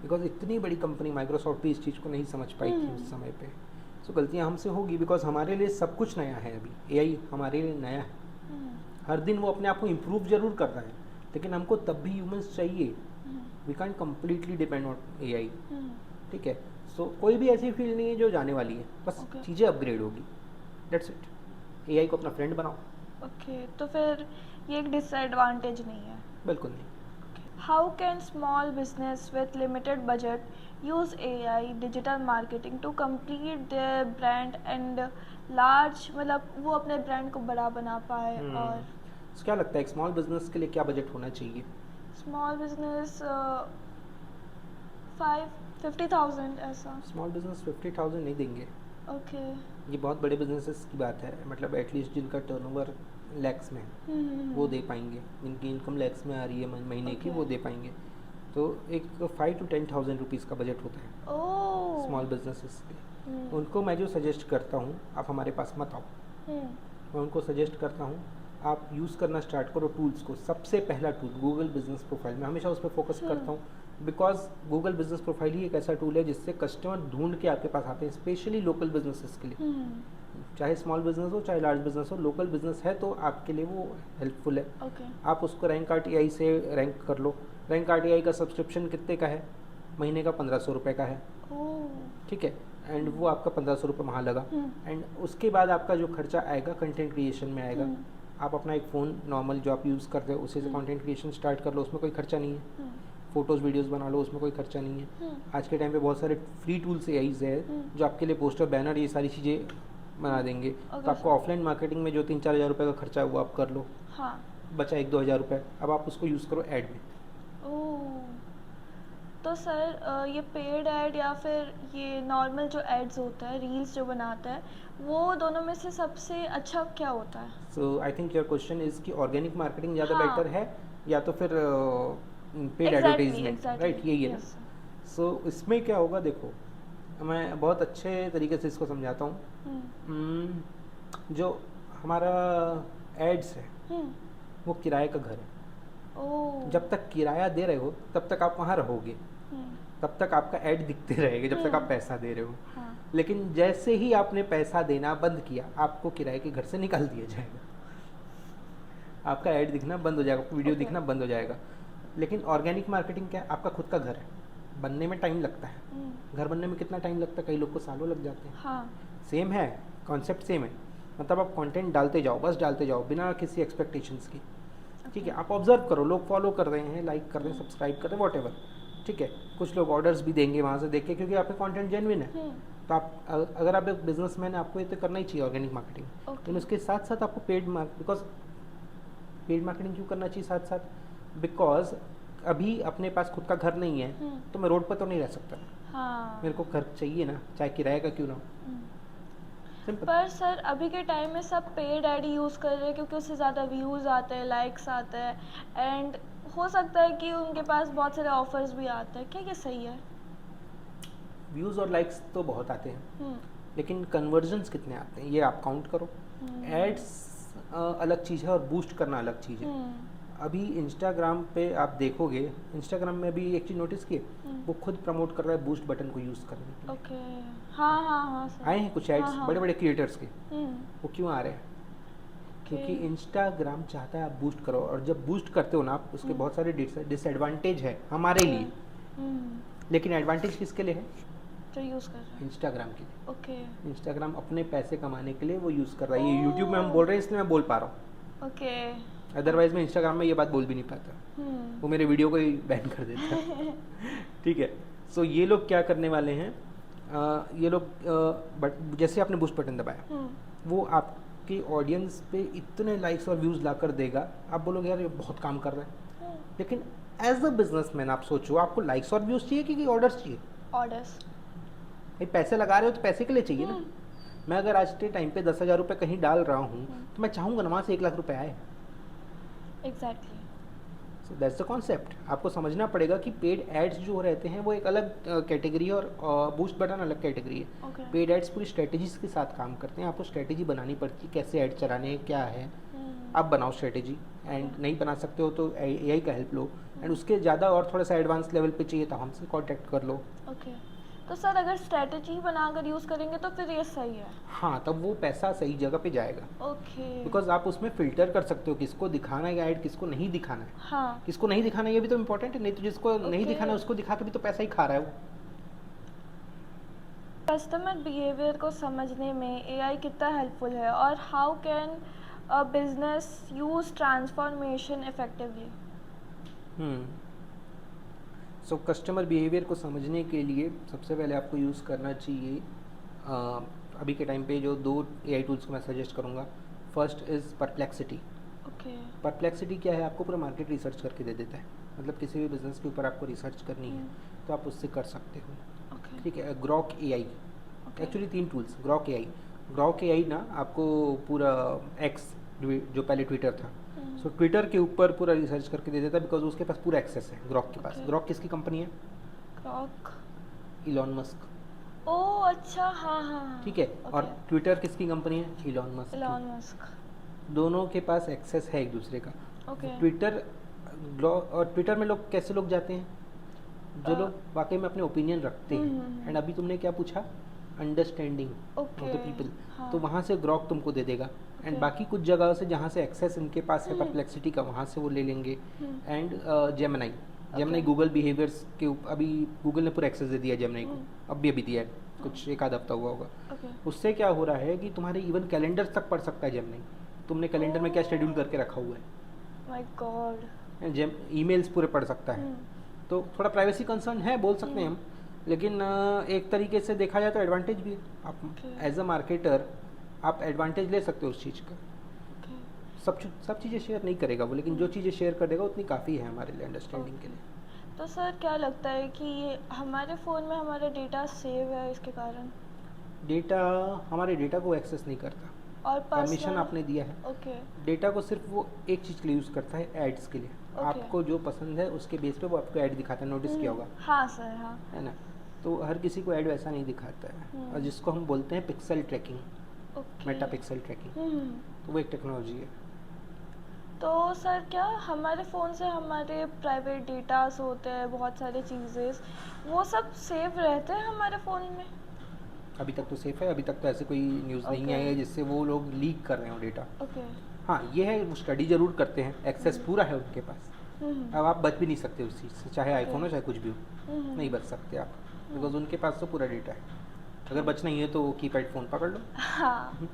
बिकॉज इतनी बड़ी कंपनी माइक्रोसॉफ्ट भी इस चीज़ को नहीं समझ पाई थी उस समय पे। सो गलतियाँ हमसे होगी, बिकॉज हमारे लिए सब कुछ नया है, अभी एआई हमारे लिए नया है। हर दिन वो अपने आप को इम्प्रूव जरूर कर रहा है, लेकिन हमको तब भी ह्यूमंस चाहिए। We can completely depend on AI, ठीक है। सो कोई भी ऐसी फील्ड नहीं है जो जाने वाली है, बस चीज़ें अपग्रेड होगी, दैट्स इट। एआई को अपना फ्रेंड बनाओ। ओके, तो फिर ये एक डिसएडवांटेज नहीं है? बिल्कुल नहीं। How can small business with limited budget use AI digital marketing to complete their brand and large, मतलब वो अपने ब्रांड को बड़ा बना पाए? और So, क्या लगता है एक स्मॉल बिजनेस के लिए क्या बजट होना चाहिए? स्मॉल बिजनेस 50,000 ऐसा। स्मॉल बिजनेस 50,000 नहीं देंगे। ओके। ये बहुत बड़े बिजनेसेस की बात है, मतलब एटलीस्ट जिनका टर्नओवर लैक्स में है, वो दे पाएंगे, जिनकी इनकम लैक्स में आ रही है महीने की, वो दे पाएंगे। तो एक 5 to 10,000 रुपीज़ का बजट होता है स्मॉल बिजनेसेस के। उनको मैं जो सजेस्ट करता हूँ, आप हमारे पास मत आओ, मैं उनको सजेस्ट करता हूँ आप यूज़ करना स्टार्ट करो टूल्स को। सबसे पहला टूल गूगल बिजनेस प्रोफाइल, मैं हमेशा उस पर फोकस करता हूँ, बिकॉज गूगल बिजनेस प्रोफाइल ही एक ऐसा टूल है जिससे कस्टमर ढूंढ के आपके पास आते हैं, स्पेशली लोकल बिजनेसेस के लिए। चाहे स्मॉल बिजनेस हो चाहे लार्ज बिजनेस हो, लोकल बिजनेस है तो आपके लिए वो हेल्पफुल है। आप उसको रैंक आरटीआई से रैंक कर लो। रैंक आरटीआई का सब्सक्रिप्शन कितने का है? महीने का 1,500 रुपये का है, ठीक है, एंड वो आपका 1,500 रुपये वहाँ लगा। एंड उसके बाद आपका जो खर्चा आएगा कंटेंट क्रिएशन में आएगा। आप अपना एक फ़ोन नॉर्मल जो आप यूज़ करते हो उसी से कंटेंट क्रिएशन स्टार्ट कर लो, उसमें कोई खर्चा नहीं है। फ़ोटोज़ वीडियोज़ बना लो, उसमें कोई खर्चा नहीं है। आज के टाइम पे बहुत सारे फ्री टूल्स एआईज़ है जो आपके लिए पोस्टर, बैनर, ये सारी चीज़ें बना देंगे। तो आपको ऑफलाइन मार्केटिंग में जो 3-4 हज़ार रुपये का खर्चा है वो आप कर लो, बचा 1-2 हज़ार रुपये, अब आप उसको यूज़ करो ऐड में। तो सर ये पेड ऐड या फिर ये नॉर्मल जो एड्स होता है, रील्स जो बनाता है, वो दोनों में से सबसे अच्छा क्या होता है? So I think your question is कि ऑर्गेनिक मार्केटिंग ज़्यादा बेटर है या तो फिर पेड एडवर्टाइजमेंट, राइट, यही है ना। सो इसमें क्या होगा, देखो मैं बहुत अच्छे तरीके से इसको समझाता हूँ। जो हमारा एड्स है वो किराए का घर है। जब तक किराया दे रहे हो तब तक आप वहाँ रहोगे, तब तक आपका ऐड दिखते रहेगा जब तक आप पैसा दे रहे हो। लेकिन जैसे ही आपने पैसा देना बंद किया, आपको किराए के घर से निकाल दिया जाएगा, आपका ऐड दिखना बंद हो जाएगा, वीडियो दिखना बंद हो जाएगा। लेकिन ऑर्गेनिक मार्केटिंग क्या है? आपका खुद का घर है, बनने में टाइम लगता है। घर बनने में कितना टाइम लगता है? कई लोग को सालों लग जाते हैं। सेम है, कॉन्सेप्ट सेम है, मतलब आप कंटेंट डालते जाओ, बस डालते जाओ बिना किसी एक्सपेक्टेशंस की, ठीक है। आप ऑब्जर्व करो, लोग फॉलो कर रहे हैं, लाइक कर रहे हैं, सब्सक्राइब कर रहे हैं, वॉट एवर, ठीक है। कुछ लोग ऑर्डर्स भी देंगे वहाँ से देख के, क्योंकि आपका कंटेंट जेन्युइन है। तो आप अगर आप एक बिजनेसमैन है, आपको ये तो करना ही चाहिए ऑर्गेनिक मार्केटिंग। लेकिन उसके साथ साथ आपको बिकॉज पेड मार्केटिंग क्यों करना चाहिए साथ साथ? बिकॉज अभी अपने पास खुद का घर नहीं है तो मैं रोड पर तो नहीं रह सकता। मेरे को घर चाहिए ना, चाहे किराए का क्यों ना हो। पर सर अभी के टाइम में सब पेड ऐड यूज़ कर रहे हैं क्योंकि उससे ज़्यादा व्यूज़ आते हैं, लाइक्स आते हैं, एंड हो सकता है कि उनके पास बहुत सारे ऑफर्स भी आते हैं। क्या ये सही है? व्यूज़ और लाइक्स तो बहुत आते हैं, लेकिन कन्वर्जन्स कितने आते हैं ये आप काउंट करो। एड्स अलग चीज़ है और बूस्ट करना अलग चीज़ है। अभी इंस्टाग्राम पे आप देखोगे, इंस्टाग्राम में अभी एक चीज़ नोटिस की, वो खुद प्रमोट कर रहा है बूस्ट बटन को यूज़ करने के लिए। ओके, हाँ हाँ हाँ सर। आए हैं कुछ एड्स हाँ, हाँ। बड़े बड़े क्रिएटर्स के, हम्म, वो क्यों आ रहे हैं? क्योंकि ओके। इंस्टाग्राम चाहता है आप बूस्ट करो, और जब बूस्ट करते हो ना आप, उसके हम्म। बहुत सारे डिसएडवांटेज है हमारे लिए, लेकिन एडवांटेज किसके लिए है? जो यूज़ कर रहे हैं। इंस्टाग्राम के लिए। ओके। इंस्टाग्राम अपने पैसे कमाने के लिए वो यूज़ कर रहा है। ये यूट्यूब में हम ओह। बोल रहे हैं, इसलिए मैं बोल पा रहा हूँ, ओके। अदरवाइज मैं इंस्टाग्राम में ये बात बोल भी नहीं पाता, वो मेरे वीडियो को ही बैन कर देता है। ठीक है, सो ये लोग क्या करने वाले हैं, ये लोग बट जैसे आपने बूस्ट बटन दबाया, वो आपकी ऑडियंस पे इतने लाइक्स और व्यूज़ ला कर देगा, आप बोलोगे यार ये बहुत काम कर रहा है। लेकिन एज अ बिजनेसमैन आप सोचो, आपको लाइक्स और व्यूज़ चाहिए कि ऑर्डर्स चाहिए? ऑर्डर्स। भाई पैसे लगा रहे हो तो पैसे के लिए चाहिए ना। मैं अगर आज के टाइम पे 10,000 रुपये कहीं डाल रहा हूँ, तो मैं चाहूँगा ना वहाँ से 1 लाख रुपये आए। Exactly. So that's the concept. आपको समझना पड़ेगा कि पेड एड्स जो रहते हैं वो एक अलग कैटेगरी है, और बूस्ट बटन अलग कैटेगरी है। ओके। पेड एड्स पूरी स्ट्रेटेजीज के साथ काम करते हैं, आपको स्ट्रेटेजी बनानी पड़ती है, कैसे ऐड चलाने हैं, क्या है, आप बनाओ स्ट्रेटेजी। एंड नहीं बना सकते हो तो एआई का हेल्प लो, एंड उसके ज़्यादा और थोड़ा सा एडवांस लेवल पे चाहिए तो हमसे कॉन्टैक्ट कर लो। ओके, तो सर अगर स्ट्रेटजी बनाकर यूज़ करेंगे तो फिर ये सही है। हाँ, तब वो पैसा सही जगह पे जाएगा, ओके। बिकॉज आप उसमें फ़िल्टर कर सकते हो किसको दिखाना है ऐड, किसको नहीं दिखाना है। हाँ। किसको नहीं दिखाना है ये भी तो इम्पोर्टेंट है, नहीं तो जिसको नहीं Okay. दिखाना है उसको दिखा के भी तो पैसा ही खा रहा है वो। कस्टमर बिहेवियर को समझने में एआई कितना हेल्पफुल है, और how can a business use transformation effectively? So customer behaviour को समझने के लिए सबसे पहले आपको यूज़ करना चाहिए, अभी के टाइम पे जो 2 एआई टूल्स को मैं सजेस्ट करूँगा। First is perplexity. Okay. Perplexity क्या है? आपको पूरा मार्केट रिसर्च करके दे देता है, मतलब किसी भी बिजनेस के ऊपर आपको रिसर्च करनी है तो आप उससे कर सकते हो। ओके। ठीक है, Grok AI, Okay. Actually 3 tools, Grok AI ना आपको पूरा एक्स जो पहले ट्विटर था, सो ट्विटर के ऊपर पूरा रिसर्च करके दे देता है, बिकॉज उसके पास पूरा एक्सेस है ग्रॉक के पास। Okay. ग्रॉक किसकी कंपनी है? ग्रॉक। Elon Musk. ओह अच्छा, हाँ हाँ। ठीक है, और Okay. ट्विटर किसकी कंपनी है? Elon Musk. Elon Musk. दोनों के पास एक्सेस है एक दूसरे का। ओके। ट्विटर और ट्विटर में लोग कैसे लोग जाते हैं? जो लोग वाकई में अपने ओपिनियन रखते हैं। एंड अभी तुमने क्या पूछा? Understanding of the people. तो वहाँ से ग्रॉक तुमको दे देगा, एंड बाकी कुछ जगह से जहाँ से एक्सेस इनके पास है परप्लेक्सिटी का, वहाँ से वो ले लेंगे। एंड जेमिनाई गूगल बिहेवियर्स के अभी गूगल ने पूरा एक्सेस दे दिया जेमिनाई को, अभी दिया है, कुछ एक आध हफ्ता हुआ होगा। ओके। उससे क्या हो रहा है कि तुम्हारे इवन कैलेंडर तक पढ़ सकता है जेमिनाई, तुमने कैलेंडर में क्या शेड्यूल करके रखा हुआ है, माय गॉड। ईमेल्स पूरे पढ़ सकता है। तो थोड़ा प्राइवेसी कंसर्न है, बोल सकते हैं हम, लेकिन एक तरीके से देखा जाए तो एडवांटेज भी है। आप एज अ मार्केटर आप एडवांटेज ले सकते हो उस चीज़ का। सब चीज़ें शेयर नहीं करेगा वो, लेकिन जो चीज़ें शेयर कर देगा उतनी काफ़ी है हमारे लिए अंडरस्टैंडिंग के लिए। तो सर क्या लगता है कि हमारे फ़ोन में हमारा डेटा सेव है इसके कारण? हमारे डेटा को एक्सेस नहीं करता, और परमिशन आपने दिया है। ओके। डेटा को सिर्फ वो एक चीज़ के लिए यूज़ करता है, एड्स के लिए। आपको जो पसंद है उसके बेस पे वो आपको ऐड दिखाता है, नोटिस किया होगा। हाँ सर, हाँ। है ना, तो हर किसी को ऐड वैसा नहीं दिखाता है, और जिसको हम बोलते हैं pixel tracking, Meta pixel tracking, तो वो एक टेक्नोलॉजी है। तो सर क्या हमारे फ़ोन से हमारे प्राइवेट डेटास होते हैं, बहुत सारी चीज़ें, वो सब सेव रहते हैं हमारे फ़ोन में? अभी तक तो सेफ है, अभी तक तो ऐसे कोई न्यूज़ नहीं आई है जिससे वो लोग लीक कर रहे हो डेटा। ओके। हाँ ये है, वो स्टडी जरूर करते हैं, एक्सेस पूरा है उनके पास। अब आप बच भी नहीं सकते उस चीज़ से, चाहे आईफोन हो चाहे कुछ भी हो, नहीं बच सकते आप, बिकॉज उनके पास तो पूरा डेटा है। अगर बचना ही है तो कीपैड फ़ोन पकड़ लो। हाँ।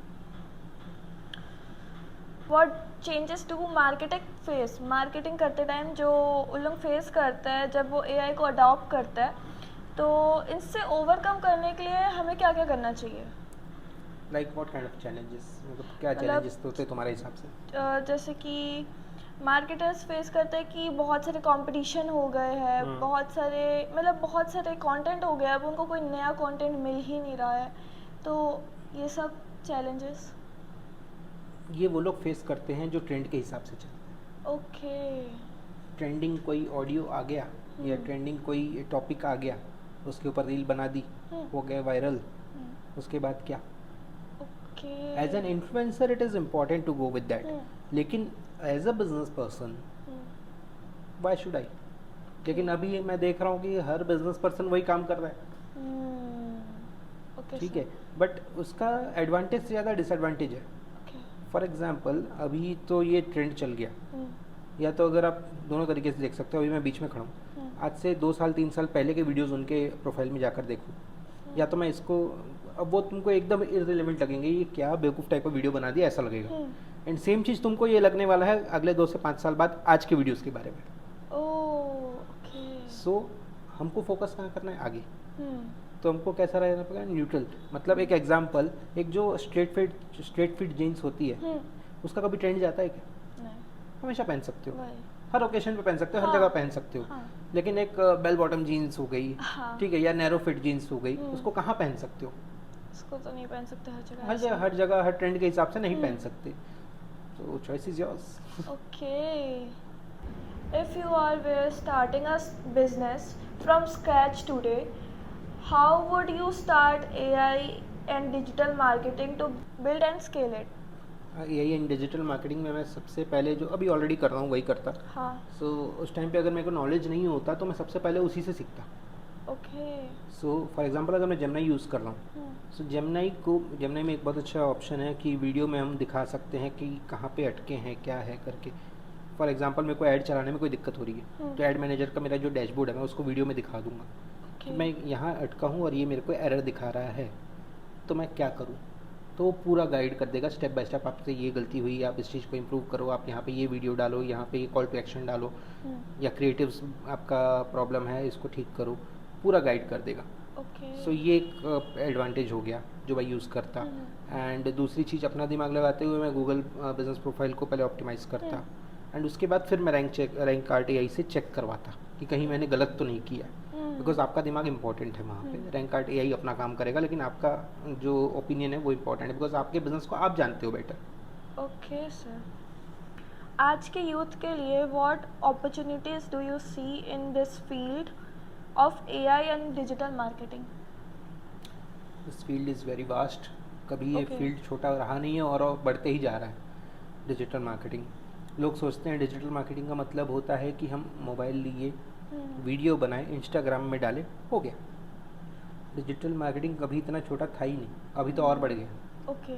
व्हाट चेंजेस टू मार्केटिंग करते टाइम जो उन लोग फेस करते हैं जब वो एआई को अडॉप्ट करता है, तो इनसे ओवरकम करने के लिए हमें क्या क्या करना चाहिए? Like what kind of challenges, मतलब क्या चैलेंजेस होते हैं तुम्हारे हिसाब से? जैसे कि मार्केटर्स फेस करते हैं कि बहुत सारे कंपटीशन हो गए हैं, बहुत सारे कंटेंट हो गया, अब उनको कोई नया कंटेंट मिल ही नहीं रहा है, तो ये सब चैलेंजेस ये वो लोग फेस करते हैं जो ट्रेंड के हिसाब से चलते हैं। ओके। ट्रेंडिंग कोई ऑडियो आ गया या ट्रेंडिंग कोई टॉपिक आ गया, उसके ऊपर रील बना दी, हो गए वायरल, उसके बाद क्या? Okay as an influencer it is important to go with that, लेकिन as a business person why should I? लेकिन अभी मैं देख रहा हूँ कि हर बिजनेस पर्सन वही काम कर रहा है, ओके ठीक है, बट उसका एडवांटेज से ज़्यादा डिसएडवांटेज है। फॉर एग्जाम्पल अभी तो ये ट्रेंड चल गया, या तो अगर आप दोनों तरीके से देख सकते हो, अभी मैं बीच में खड़ा हूँ, आज से 2 साल 3 साल पहले के वीडियोस उनके प्रोफाइल में जाकर देखूँ, या तो मैं इसको, अब वो तुमको एकदम इररिलेवेंट लगेंगे, ये क्या बेवकूफ़ टाइप का वीडियो बना दिया ऐसा लगेगा, एंड सेम चीज़ तुमको ये लगने वाला है अगले 2 से 5 साल बाद आज के वीडियोज़ के बारे में। सो हमको फोकस कहाँ करना है? आगे। तो हमको कैसा रहना पड़ेगा? न्यूट्रल। मतलब एक एग्जांपल, एक जो स्ट्रेट फिट जीन्स होती है, उसका कभी ट्रेंड जाता है क्या? नहीं। हमेशा पहन सकते हो, हर ओकेशन पे पहन सकते हो, हाँ, हर जगह पहन सकते हो। हाँ, लेकिन एक बेल बॉटम जीन्स हो गई, हाँ, ठीक है, या नैरो फिट जीन्स हो गई, उसको कहाँ पहन सकते हो? इसको तो नहीं पहन सकते हर जगह। हर जगह हर ट्रेंड के हिसाब से नहीं पहन सकते। तो choice is yours. Okay. If you were starting a business from scratch today, how would you start AI and digital marketing to build and scale it? यही इन डिजिटल मार्केटिंग में मैं सबसे पहले जो अभी ऑलरेडी कर रहा हूँ वही करता। हाँ. सो उस टाइम पे अगर मेरे को नॉलेज नहीं होता तो मैं सबसे पहले उसी से सीखता। Okay. सो फॉर एग्जांपल अगर मैं जेमिनी यूज़ कर रहा हूँ, सो जेमिनी में एक बहुत अच्छा ऑप्शन है कि वीडियो में हम दिखा सकते हैं कि कहाँ पे अटके हैं, क्या है करके। फॉर एग्जांपल मेरे को ऐड चलाने में कोई दिक्कत हो रही है, तो ऐड मैनेजर का मेरा जो डैशबोर्ड है मैं उसको वीडियो में दिखा दूंगा कि मैं यहाँ अटका हूँ और ये मेरे को एरर दिखा रहा है, तो मैं क्या करूँ। तो वो पूरा गाइड कर देगा स्टेप बाय स्टेप, आपसे ये गलती हुई, आप इस चीज़ को इम्प्रूव करो, आप यहाँ पे ये वीडियो डालो, यहाँ पे ये कॉल टू एक्शन डालो, या क्रिएटिव्स आपका प्रॉब्लम है इसको ठीक करो, पूरा गाइड कर देगा। सो ये एक एडवांटेज हो गया जो मैं यूज़ करता। एंड दूसरी चीज़, अपना दिमाग लगाते हुए मैं गूगल बिजनेस प्रोफाइल को पहले ऑप्टिमाइज़ करता, एंड उसके बाद फिर मैं रैंक कार्ट एआई से चेक करवाता कि कहीं मैंने गलत तो नहीं किया, बिकॉज आपका दिमाग इंपॉर्टेंट है वहाँ पे। रैंक कार्ट एआई अपना काम करेगा, लेकिन आपका जो ओपिनियन है वो इंपॉर्टेंट है, बिकॉज आपके बिजनेस को आप जानते हो बेटर। ओके सर, आज के यूथ के लिए what opportunities do you see in this field of AI and digital marketing? This field is very vast, कभी ये Okay. फील्ड छोटा रहा नहीं है और बढ़ते ही जा रहा है। डिजिटल मार्केटिंग, लोग सोचते हैं डिजिटल मार्केटिंग का मतलब होता है कि हम मोबाइल लिए वीडियो बनाएं, इंस्टाग्राम में डालें, हो गया। डिजिटल मार्केटिंग कभी इतना छोटा था ही नहीं, अभी तो और बढ़ गया। ओके।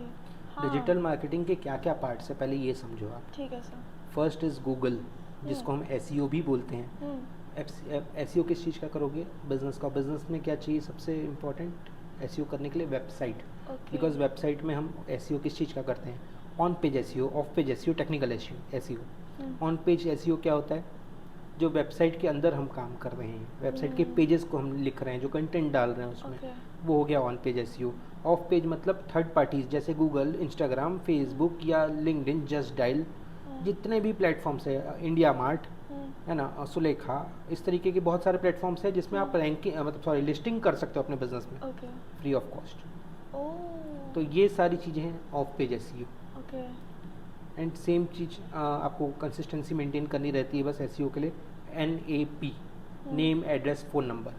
डिजिटल मार्केटिंग के क्या क्या पार्ट्स है पहले ये समझो आप। ठीक है सर। फर्स्ट इज़ गूगल, जिसको हम एसईओ भी बोलते हैं। एसईओ किस चीज़ का करोगे? बिजनेस का। बिजनेस में क्या चाहिए सबसे इम्पोर्टेंट एसईओ करने के लिए? वेबसाइट। बिकॉज वेबसाइट में हम एसईओ किस चीज़ का करते हैं? On page SEO, of page SEO, technical SEO. On page SEO क्या होता है? जो वेबसाइट के अंदर हम काम कर रहे हैं, वेबसाइट के पेजेस को हम लिख रहे हैं, जो कंटेंट डाल रहे हैं उसमें, वो हो गया on page SEO. Of page मतलब थर्ड पार्टीज जैसे गूगल, इंस्टाग्राम, फेसबुक या लिंक्डइन, जस्ट डायल, जितने भी प्लेटफॉर्म्स है, इंडिया मार्ट है ना, सुलेखा, इस तरीके के बहुत सारे प्लेटफॉर्म्स हैं जिसमें आप रैंकिंग मतलब लिस्टिंग कर सकते हो अपने बिजनेस में फ्री ऑफ कॉस्ट। तो ये सारी चीज़ें हैं off page SEO. And same चीज़ आपको कंसिस्टेंसी मेंटेन करनी रहती है बस एसईओ के लिए। NAP, name address phone number,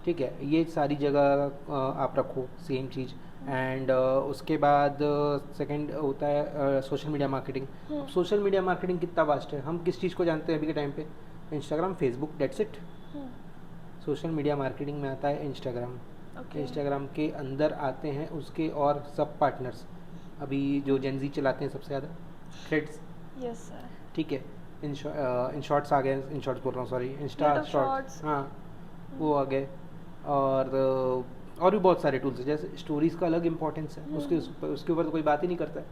ठीक है, ये सारी जगह आप रखो, सेम चीज़। एंड उसके बाद सेकंड होता है सोशल मीडिया मार्केटिंग। अब सोशल मीडिया मार्केटिंग कितना वास्ट है, हम किस चीज़ को जानते हैं अभी के टाइम पे? Instagram, Facebook, that's it. Social media marketing में आता है इंस्टाग्राम। इंस्टाग्राम के अंदर आते हैं उसके और सब पार्टनर्स, अभी जो जेनजी चलाते हैं सबसे ज़्यादा, थ्रेड्स। Yes sir. ठीक है, इन शॉर्ट्स आ गए, इन शॉर्ट्स बोल रहा हूँ, सॉरी, इंस्टा शॉर्ट्स, हाँ वो आ गए। और भी बहुत सारे टूल्स हैं, जैसे स्टोरीज़ का अलग इंपॉर्टेंस है, उसके ऊपर तो कोई बात ही नहीं करता है।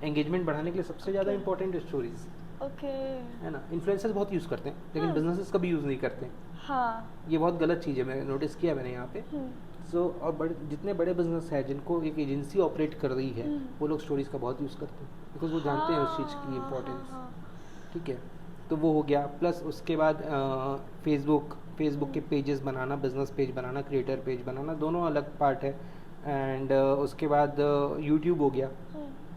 एंगेजमेंट बढ़ाने के लिए सबसे ज़्यादा इंपॉर्टेंट है स्टोरीज़, है ना। इन्फ्लुएंसर्स बहुत यूज़ करते हैं, लेकिन बिजनेसेस कभी यूज़ नहीं करते हैं। हाँ, ये बहुत गलत चीज़ है, मैंने नोटिस किया मैंने यहाँ पे। सो और जितने बड़े बिजनेस हैं जिनको एक एजेंसी ऑपरेट कर रही है, वो लोग स्टोरीज़ का बहुत यूज़ करते हैं, बिकॉज वो जानते हैं उस चीज़ की इम्पोर्टेंस। ठीक है, तो वो हो गया। प्लस उसके बाद फेसबुक के पेजेस बनाना, बिजनेस पेज बनाना, क्रिएटर पेज बनाना, दोनों अलग पार्ट है। एंड उसके बाद यूट्यूब हो गया।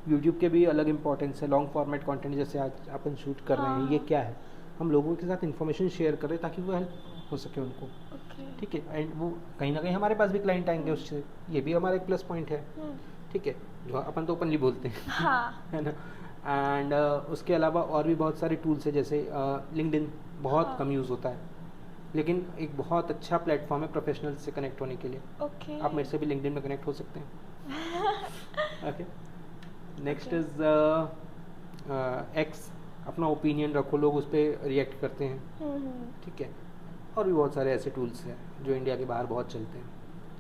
यूट्यूब के भी अलग इंपॉर्टेंस है। लॉन्ग फॉर्मेट कंटेंट जैसे आज अपन शूट कर रहे हैं, ये क्या है? हम लोगों के साथ इन्फॉर्मेशन शेयर कर रहे हैं ताकि वो हेल्प हो सके उनको। ठीक है, एंड वो कहीं ना कहीं हमारे पास भी क्लाइंट आएंगे उससे, ये भी हमारा एक प्लस पॉइंट है। ठीक है, जो अपन तो ओपनली बोलते हैं हाँ है ना। एंड उसके अलावा और भी बहुत सारे टूल्स है, जैसे लिंक्डइन बहुत हाँ कम यूज़ होता है, लेकिन एक बहुत अच्छा प्लेटफॉर्म है प्रोफेशनल से कनेक्ट होने के लिए। ओके आप मेरे से भी लिंक्डइन में कनेक्ट हो सकते हैं। Okay, next okay is x. अपना ओपिनियन रखो, लोग उस पर रिएक्ट करते हैं, ठीक है। और भी बहुत सारे ऐसे टूल्स हैं जो इंडिया के बाहर बहुत चलते हैं,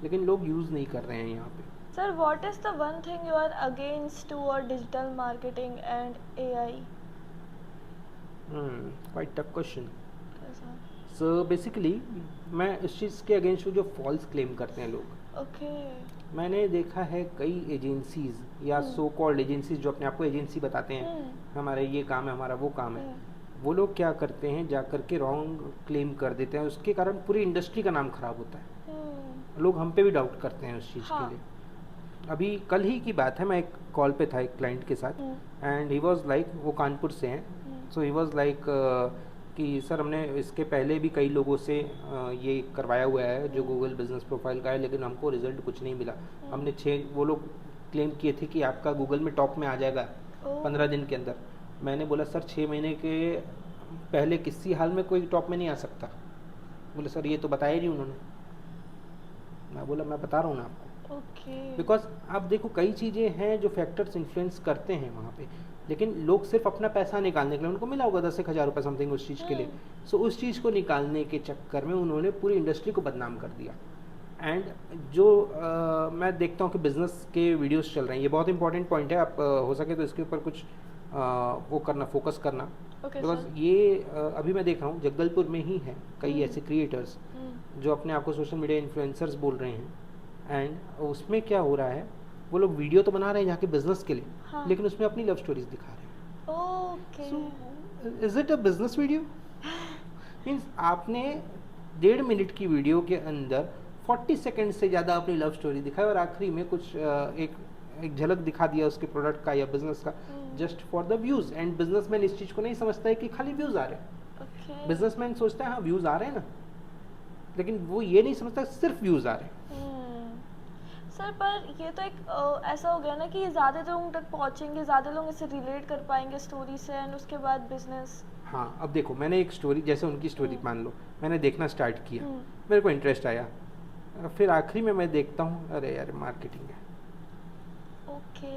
लेकिन लोग यूज़ नहीं कर रहे हैं यहाँ पे। Sir what is the one thing you are against toward digital marketing and AI? Quite tough question. कैसा? सो बेसिकली मैं इस चीज़ के अगेंस्ट हूँ जो फॉल्स क्लेम करते हैं लोग। ओके मैंने देखा है कई एजेंसीज या सो कॉल्ड एजेंसीज जो अपने आप को एजेंसी बताते हैं, हमारा ये काम है, हमारा वो काम है, वो लोग क्या करते हैं, जा करके रॉन्ग क्लेम कर देते हैं, उसके कारण पूरी इंडस्ट्री का नाम खराब होता है। लोग हम पे भी डाउट करते हैं उस चीज़ हाँ. के लिए। अभी कल ही की बात है, मैं एक कॉल पे था एक क्लाइंट के साथ, एंड ही वाज लाइक, वो कानपुर से हैं, सो ही वाज लाइक कि सर हमने इसके पहले भी कई लोगों से ये करवाया हुआ है जो गूगल बिजनेस प्रोफाइल का है, लेकिन हमको रिजल्ट कुछ नहीं मिला। हमने 6, वो लोग क्लेम किए थे कि आपका गूगल में टॉप में आ जाएगा 15 दिन के अंदर। मैंने बोला सर 6 महीने के पहले किसी हाल में कोई टॉप में नहीं आ सकता। बोले सर ये तो बताया नहीं उन्होंने। मैं बोला मैं बता रहा हूँ ना आपको, ओके बिकॉज आप देखो कई चीज़ें हैं जो फैक्टर्स इन्फ्लुएंस करते हैं वहाँ पे, लेकिन लोग सिर्फ अपना पैसा निकालने के लिए, उनको मिला होगा 10,000 रुपये समथिंग उस चीज़ के लिए, सो उस चीज़ को निकालने के चक्कर में उन्होंने पूरी इंडस्ट्री को बदनाम कर दिया। एंड जो मैं देखता हूँ कि बिज़नेस के वीडियोस चल रहे हैं, ये बहुत इंपॉर्टेंट पॉइंट है, आप हो सके तो इसके ऊपर कुछ वो करना, फोकस करना, ओके बिकॉज ये अभी मैं देख रहा हूँ जगदलपुर में ही है कई ऐसे क्रिएटर्स जो अपने आप को सोशल मीडिया इन्फ्लुएंसर्स बोल रहे हैं, एंड उसमें क्या हो रहा है, वो लोग वीडियो तो बना रहे हैं यहाँ के बिजनेस के लिए, हाँ. लेकिन उसमें अपनी लव स्टोरीज दिखा रहे हैं। Okay so is it a business video? Means आपने 1.5 मिनट की वीडियो के अंदर 40 सेकंड से ज़्यादा अपनी लव स्टोरी दिखाई, और आखिरी में कुछ एक झलक दिखा दिया उसके प्रोडक्ट का या बिजनेस का, just for the views. And businessman इस चीज़ को नहीं समझता है कि खाली व्यूज़ आ रहे हैं। ओके बिजनेसमैन सोचता है हाँ व्यूज़ आ रहे हैं ना, लेकिन वो ये नहीं समझता सिर्फ व्यूज़ आ रहे हैं। सर पर ये तो एक ऐसा हो गया ना कि ज़्यादा लोगों तक पहुँचेंगे, ज़्यादा लोग इससे रिलेट कर पाएंगे स्टोरी से, एंड उसके बाद बिजनेस। हाँ, अब देखो मैंने एक स्टोरी, जैसे उनकी स्टोरी मान लो, मैंने देखना स्टार्ट किया, मेरे को इंटरेस्ट आया, फिर आखिरी में मैं देखता हूँ अरे यार मार्केटिंग है, ओके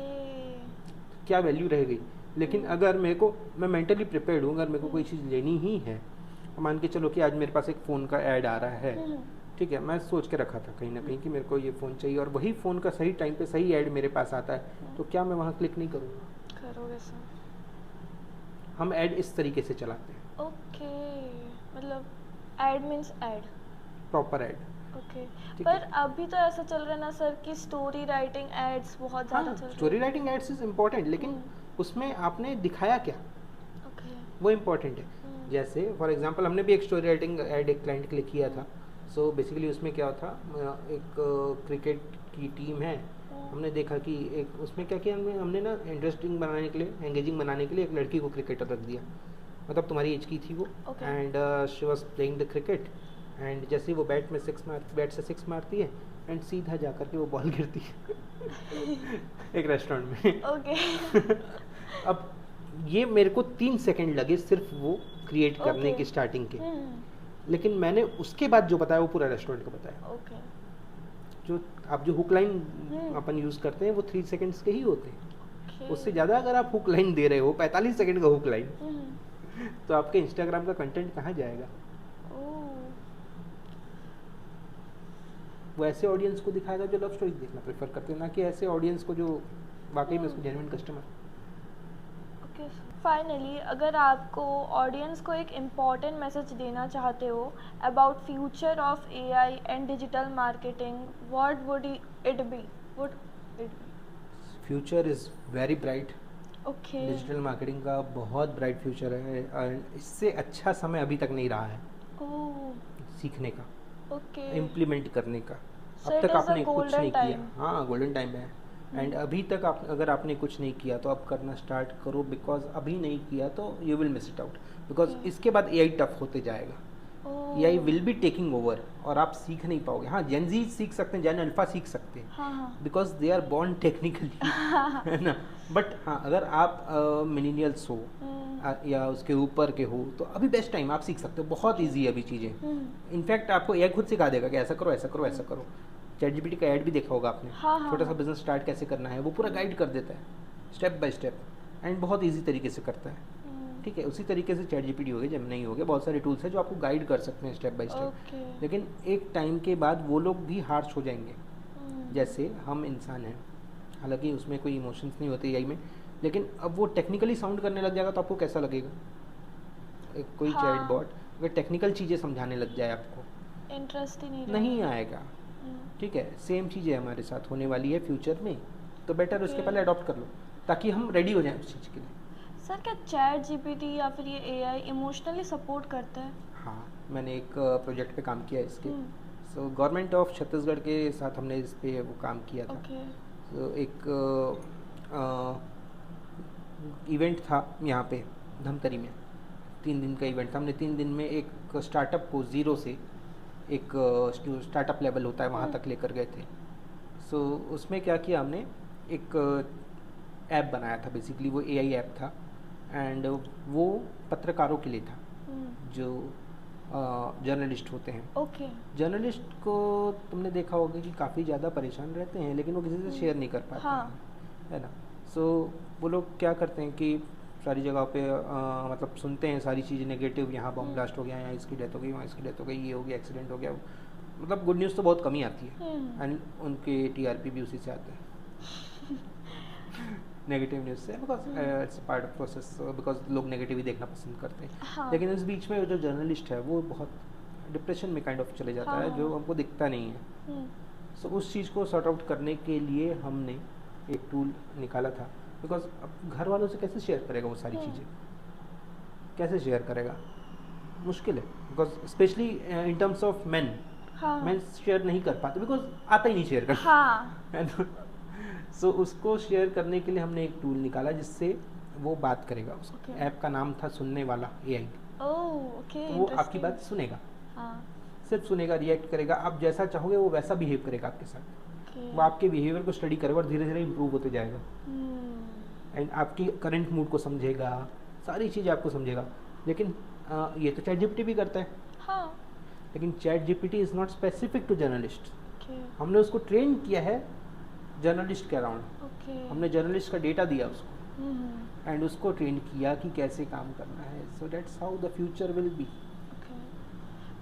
क्या वैल्यू रह गई। लेकिन अगर मेरे को, मैं मेंटली प्रिपेयर्ड हूँ, अगर मेरे को कोई चीज़ लेनी ही है, मान के चलो कि आज मेरे पास एक फ़ोन का ऐड आ रहा है, ठीक है, मैं सोच के रखा था कहीं ना कहीं कि मेरे को ये फ़ोन चाहिए, और वही फ़ोन का सही टाइम पे सही ऐड मेरे पास आता है, तो क्या मैं वहाँ क्लिक नहीं करूँगा? करोगे सर? हम ऐड इस तरीके से चलाते हैं। ओके मतलब ad means ad, proper ad. Okay ठीक पर है। अभी तो ऐसा चल रहा है ना सर कि स्टोरी राइटिंग एड्स बहुत ज़्यादा चल रही है। Story writing ads is important, लेकिन उसमें आपने दिखाया क्या, ओके वो इम्पोर्टेंट है। जैसे फॉर एग्जांपल हमने भी एक स्टोरी राइटिंग ऐड एक क्लाइंट के लिए किया था। सो बेसिकली उसमें क्या था, एक क्रिकेट की टीम है, हमने देखा कि एक उसमें क्या किया हमने ना इंटरेस्टिंग बनाने के लिए, एंगेजिंग बनाने के लिए एक लड़की को क्रिकेटर रख दिया, मतलब तुम्हारी एज की थी वो, and she was playing the cricket, and जैसे ही वो बैट से सिक्स मारती है, एंड सीधा जा कर के वो बॉल गिरती है एक रेस्टोरेंट में। ओके अब ये मेरे को 3 सेकंड लगे सिर्फ वो क्रिएट करने Okay. की स्टार्टिंग के, लेकिन मैंने उसके बाद जो बताया वो पूरा रेस्टोरेंट का बताया। ओके जो आप जो हुक लाइन अपन यूज़ करते हैं वो 3 सेकंड्स के ही होते हैं, उससे ज़्यादा अगर आप हुक लाइन दे रहे हो 45 सेकंड का हुक लाइन, तो आपके इंस्टाग्राम का कंटेंट कहाँ जाएगा? वो ऐसे ऑडियंस को दिखाएगा जो लव स्टोरी देखना प्रेफर करते हैं, ना कि ऐसे ऑडियंस को जो वाकई में उसको जेन्युइन कस्टमर। ओके फाइनली अगर आपको ऑडियंस को एक इम्पॉर्टेंट मैसेज देना चाहते हो about future of AI and digital marketing, what would it be? Future is very bright. Okay digital marketing का बहुत ब्राइट फ्यूचर है, और इससे अच्छा समय अभी तक नहीं रहा है सीखने का, ओके इम्प्लीमेंट करने का। So अब it तक is a आपने कुछ golden नहीं किया, time. हाँ गोल्डन टाइम है। एंड अभी तक आप अगर आपने कुछ नहीं किया तो अब करना स्टार्ट करो, बिकॉज अभी नहीं किया तो you will miss it out, because इसके बाद एआई टफ होते जाएगा। AI will be taking over और आप सीख नहीं पाओगे। हाँ, जेन जी सीख सकते हैं, जेन अल्फा सीख सकते हैं, हाँ because they are born technically, है ना। बट हाँ, अगर आप मिलीनियल्स हो या उसके ऊपर के हो तो अभी बेस्ट टाइम, आप सीख सकते हो, बहुत ईजी है अभी चीज़ें। इनफैक्ट आपको एआई खुद सिखा देगा कि ऐसा करो ऐसा करो ऐसा करो। चैट जीपीटी का ऐड भी देखा होगा आपने, छोटा सा बिजनेस स्टार्ट कैसे करना है वो पूरा गाइड कर देता है स्टेप बाय स्टेप, एंड बहुत ईजी तरीके से करता है। ठीक है, उसी तरीके से चैट जीपीटी हो गया, जेमिनी हो गया, बहुत सारे टूल्स हैं जो आपको गाइड कर सकते हैं स्टेप बाय स्टेप। लेकिन एक टाइम के बाद वो लोग भी हार्श हो जाएंगे, जैसे हम इंसान हैं। हालांकि उसमें कोई इमोशंस नहीं होते एआई में, लेकिन अब वो टेक्निकली साउंड करने लग जाएगा तो आपको कैसा लगेगा? कोई चैट बॉट अगर टेक्निकल चीज़ें समझाने लग जाए आपको, इंटरेस्ट ही नहीं आएगा। ठीक है, सेम चीज़ें हमारे साथ होने वाली है फ्यूचर में, तो बेटर उसके पहले अडॉप्ट कर लो ताकि हम रेडी हो जाएं उस चीज़ के लिए। सर क्या चैट जीपीटी या फिर ये एआई इमोशनली सपोर्ट करते हैं? हाँ, मैंने एक प्रोजेक्ट पे काम किया है इसके। सो गवर्नमेंट ऑफ छत्तीसगढ़ के साथ हमने इस पे वो काम किया था। तो एक इवेंट था यहाँ पे धमतरी में, 3 दिन का इवेंट था। हमने 3 दिन में एक स्टार्टअप को ज़ीरो से एक स्टार्टअप लेवल होता है वहाँ तक लेकर गए थे। सो उसमें क्या किया हमने, एक ऐप बनाया था, बेसिकली वो एआई ऐप था, एंड वो पत्रकारों के लिए था जो जर्नलिस्ट होते हैं। जर्नलिस्ट को तुमने देखा होगा कि काफ़ी ज़्यादा परेशान रहते हैं, लेकिन वो किसी से शेयर नहीं कर पाते हैं, है ना। सो वो लोग क्या करते हैं कि सारी जगह पे मतलब सुनते हैं सारी चीज़ें नेगेटिव, यहाँ बम ब्लास्ट हो गया, यहाँ इसकी डेथ हो गई, वहाँ इसकी डेथ हो गई, ये हो गया, एक्सीडेंट हो गया, मतलब गुड न्यूज़ तो बहुत कम ही आती है, एंड उनके टीआरपी भी उसी से आते हैं नेगेटिव न्यूज़ से, because it's part of process, because लोग नेगेटिव ही देखना पसंद करते हैं। लेकिन इस बीच में जो जर्नलिस्ट है वो बहुत डिप्रेशन में काइंड ऑफ चले जाता है, जो हमको दिखता नहीं है। सो उस चीज़ को सॉर्ट आउट करने के लिए हमने एक टूल निकाला था, बिकॉज अब घर वालों से कैसे शेयर करेगा वो सारी चीज़ें, कैसे शेयर करेगा, मुश्किल है, because specially in terms of man, man share नहीं कर पाते बिकॉज आता ही नहीं शेयर करना। सो उसको शेयर करने के लिए हमने एक टूल निकाला जिससे वो बात करेगा। उस ऐप का नाम था सुनने वाला एआई। तो वो आपकी बात सुनेगा, सिर्फ सुनेगा, रिएक्ट करेगा, आप जैसा चाहोगे वो वैसा बिहेव करेगा आपके साथ। वो आपके बिहेवियर को स्टडी करेगा और धीरे धीरे इम्प्रूव होते जाएगा, एंड आपकी करंट मूड को समझेगा, सारी चीज़ें आपको समझेगा। लेकिन ये तो चैट जीपीटी भी करता है। लेकिन ChatGPT is not specific to journalist. हमने उसको ट्रेन किया है जर्नलिस्ट के अराउंड। हमने जर्नलिस्ट का डेटा दिया उसको, एंड उसको ट्रेन किया कि कैसे काम करना है। So that's how the future will be.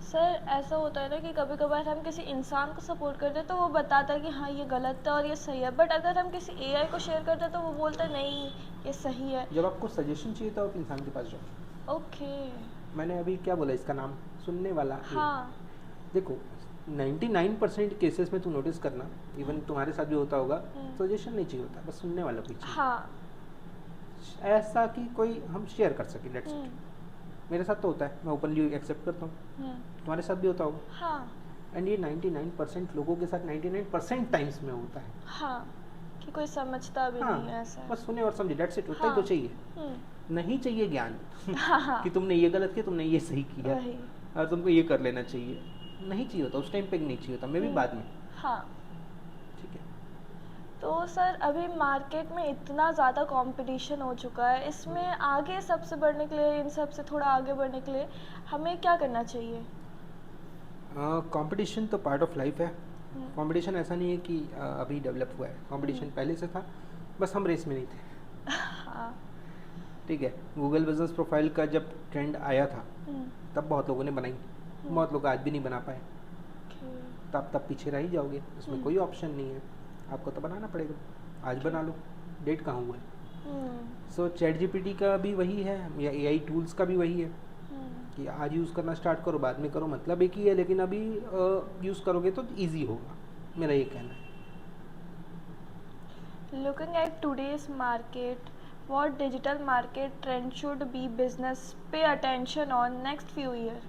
Sir ऐसा होता है ना कि कभी कभार हम किसी इंसान को सपोर्ट करते हैं तो वो बताता है कि हाँ ये गलत है और ये सही है, बट अगर हम किसी एआई को शेयर करते हैं तो वो बोलता है नहीं ये सही है। जब आपको सजेशन चाहिए तो आप इंसान के पास जाओ। मैंने अभी क्या बोला, इसका नाम सुनने वाला। देखो 99% केसेस में तुम नोटिस करना, इवन तुम्हारे साथ भी होता होगा, सजेशन नहीं चाहिए होता, बस सुनने वाला कोई चाहिए। ऐसा कि कोई हम शेयर कर सके, लेट्स इट। मेरे साथ तो होता है, मैं ओपनली एक्सेप्ट करता हूँ, तुम्हारे साथ भी होता होगा। एंड ये 99% लोगों के साथ 99% टाइम्स में होता है कि कोई समझता भी नहीं है ऐसा। बस सुने और समझे, दैट्स इट। उतना ही तो चाहिए, नहीं चाहिए ज्ञान कि तुमने ये गलत किया, तुमने ये सही किया और तुमको ये कर लेना चाहिए, नहीं चाहिए होता उस टाइम पे, नहीं चाहिए होता, मैं भी बाद में। ठीक है। तो सर अभी मार्केट में इतना ज़्यादा कंपटीशन हो चुका है, इसमें आगे सबसे बढ़ने के लिए, इन सब से थोड़ा आगे बढ़ने के लिए हमें क्या करना चाहिए? कंपटीशन तो पार्ट ऑफ लाइफ है। कंपटीशन ऐसा नहीं है कि अभी डेवलप हुआ है, कंपटीशन पहले से था, बस हम रेस में नहीं थे। ठीक है, गूगल बिजनेस प्रोफाइल का जब ट्रेंड आया था तब बहुत लोगों ने बनाई, बहुत लोग आज भी नहीं बना पाए। तब पीछे रह ही जाओगे, उसमें कोई ऑप्शन नहीं है, आपको तो बनाना पड़ेगा। आज बना लो, डेट कहाँ हुआ है। सो चैट जीपीटी का भी वही है, या एआई टूल्स का भी वही है कि आज यूज़ करना स्टार्ट करो, बाद में करो, मतलब एक ही है, लेकिन अभी यूज़ करोगे तो ईजी होगा, मेरा ये कहना है। Looking at today's market, what digital market trend should be business pay attention on next few years?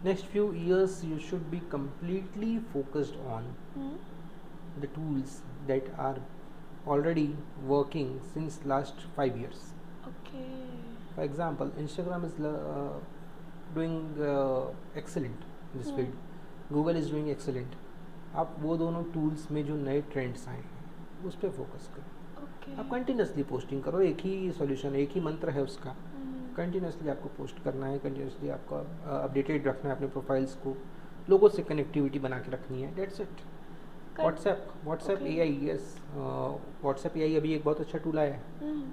Next few years you should be completely focused on the tools that are already working since last 5 years. For example, Instagram is doing excellent this field, Google is doing excellent. आप वो दोनों टूल्स में जो नए ट्रेंड्स आए हैं उस पर फोकस करो। ओके। आप कंटिन्यूसली पोस्टिंग करो, एक ही सॉल्यूशन, एक ही मंत्र है उसका, कंटिन्यूसली आपको पोस्ट करना है, कंटिन्यूसली आपको अपडेटेड रखना है अपने प्रोफाइल्स को, लोगों से कनेक्टिविटी बना के रखनी है, that's it. WhatsApp Okay. AI, yes, WhatsApp AI अभी एक बहुत अच्छा टूल आया है,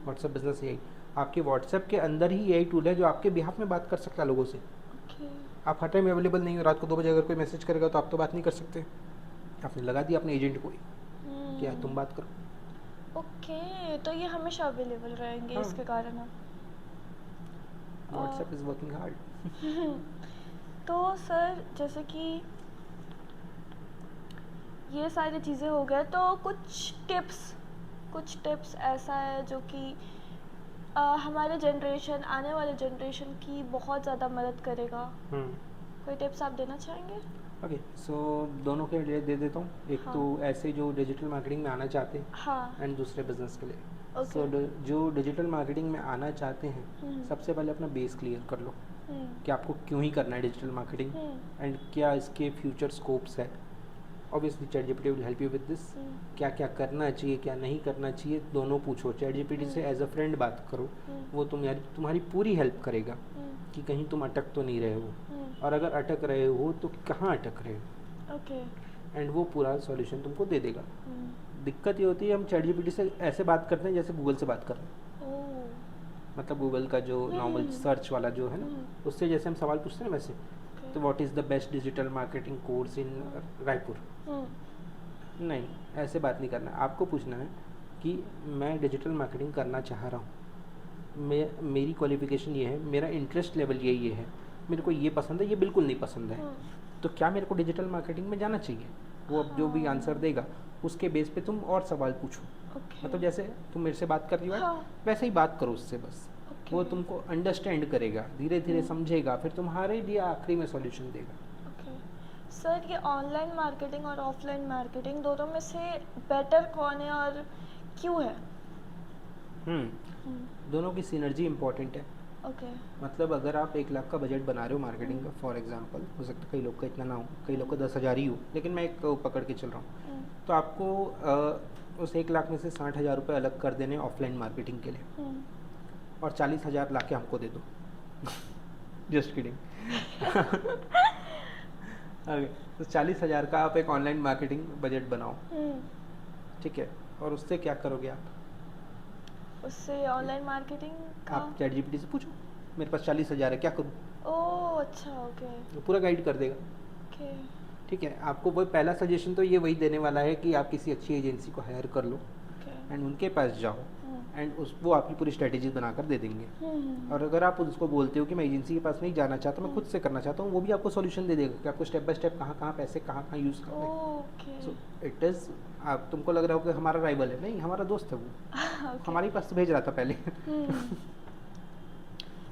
व्हाट्सएप बिजनेस AI। आपके व्हाट्सएप के अंदर ही AI टूल है जो आपके बिहाफ में बात कर सकता है लोगों से। ओके। आप हर टाइम अवेलेबल नहीं हो, रात को 2 बजे अगर कोई मैसेज करेगा तो आप तो बात नहीं कर सकते, आपने लगा दिया अपने एजेंट को ही, क्या तुम बात करो। ओके, तो ये हमेशा अवेलेबल रहेंगे हाँ। इसके कारण हम। WhatsApp is working hard. तो सर जैसे कि ये सारी चीज़ें हो गए, तो कुछ टिप्स ऐसा है जो कि हमारे जनरेशन, आने वाले जनरेशन की बहुत ज़्यादा मदद करेगा। कोई टिप्स आप देना चाहेंगे? ओके, सो दोनों के लिए दे देता हूँ। एक हाँ। तो ऐसे जो डिजिटल मार्केटिंग में आना चाहते हैं, हाँ। एंड दूसरे बिजनेस के लिए। ओके। सो जो डिजिटल मार्केटिंग में आना चाहते हैं, सबसे पहले अपना बेस क्लियर कर लो कि आपको क्यों ही करना है डिजिटल मार्केटिंग, एंड क्या इसके फ्यूचर स्कोप्स है। Obviously ChatGPT will help you with this. क्या क्या करना चाहिए, क्या नहीं करना चाहिए, दोनों पूछो। ChatGPT से एज अ फ्रेंड बात करो, वो तुम्हारी पूरी हेल्प करेगा कि कहीं तुम अटक तो नहीं रहे हो, और अगर अटक रहे हो तो कहाँ अटक रहे हो, ओके। एंड वो पूरा सॉल्यूशन तुमको दे देगा। दिक्कत ये होती है हम ChatGPT से ऐसे बात करते हैं जैसे गूगल से बात कर रहे हैं, मतलब गूगल का जो नॉर्मल सर्च वाला जो है ना, उससे जैसे हम सवाल पूछते हैं ना वैसे। तो what is the best digital marketing course in Raipur, नहीं, ऐसे बात नहीं करना। आपको पूछना है कि मैं डिजिटल मार्केटिंग करना चाह रहा हूँ, मेरी क्वालिफिकेशन ये है, मेरा इंटरेस्ट लेवल ये है, मेरे को ये पसंद है, ये बिल्कुल नहीं पसंद है, तो क्या मेरे को डिजिटल मार्केटिंग में जाना चाहिए। वो अब जो भी आंसर देगा उसके बेस पे तुम और सवाल पूछो। मतलब जैसे तुम मेरे से बात कर रही हो हाँ। वैसे ही बात करो उससे, बस वो तुमको अंडरस्टैंड करेगा, धीरे धीरे समझेगा, फिर तुम्हारे लिए आखिरी में सॉल्यूशन देगा। ओके सर, ये ऑनलाइन मार्केटिंग और ऑफलाइन मार्केटिंग दोनों में से बेटर कौन है और क्यों है? दोनों की सिनर्जी इम्पॉर्टेंट है। ओके। मतलब अगर आप 1 लाख का बजट बना रहे हो मार्केटिंग का, फॉर एग्जांपल, हो सकता है कई लोग का इतना ना हो, कई लोग का 10,000 ही हो, लेकिन मैं एक पकड़ के चल रहा हूँ, तो आपको उस 1 लाख में से 60,000 रुपये अलग कर देने ऑफलाइन मार्केटिंग के लिए, और 40,000 ला के हमको दे दो। Just kidding. ओके, तो 40,000 का आप एक ऑनलाइन मार्केटिंग बजट बनाओ, ठीक है, और उससे क्या करोगे आप? उससे ऑनलाइन मार्केटिंग का आप ChatGPT से पूछो, मेरे पास 40,000 है, क्या करूँ, ओह अच्छा, ओके वो पूरा गाइड कर देगा। ओके ठीक है, आपको वो पहला सजेशन तो ये वही देने वाला है कि आप किसी अच्छी एजेंसी को हायर कर लो ओके। एंड उनके पास जाओ, एंड वो आपकी पूरी स्ट्रेटेजी बनाकर दे देंगे। और अगर आप उसको बोलते हो कि मैं एजेंसी के पास नहीं जाना चाहता, मैं खुद से करना चाहता हूँ, वो भी आपको सॉल्यूशन दे देगा कि आपको स्टेप बाय स्टेप कहाँ पैसे कहाँ यूज़ करना है। ओके। सो इट इज़, आप तुमको लग रहा हो कि हमारा राइवल है, नहीं, हमारा दोस्त है वो। हमारे पास तो भेज रहा था पहले।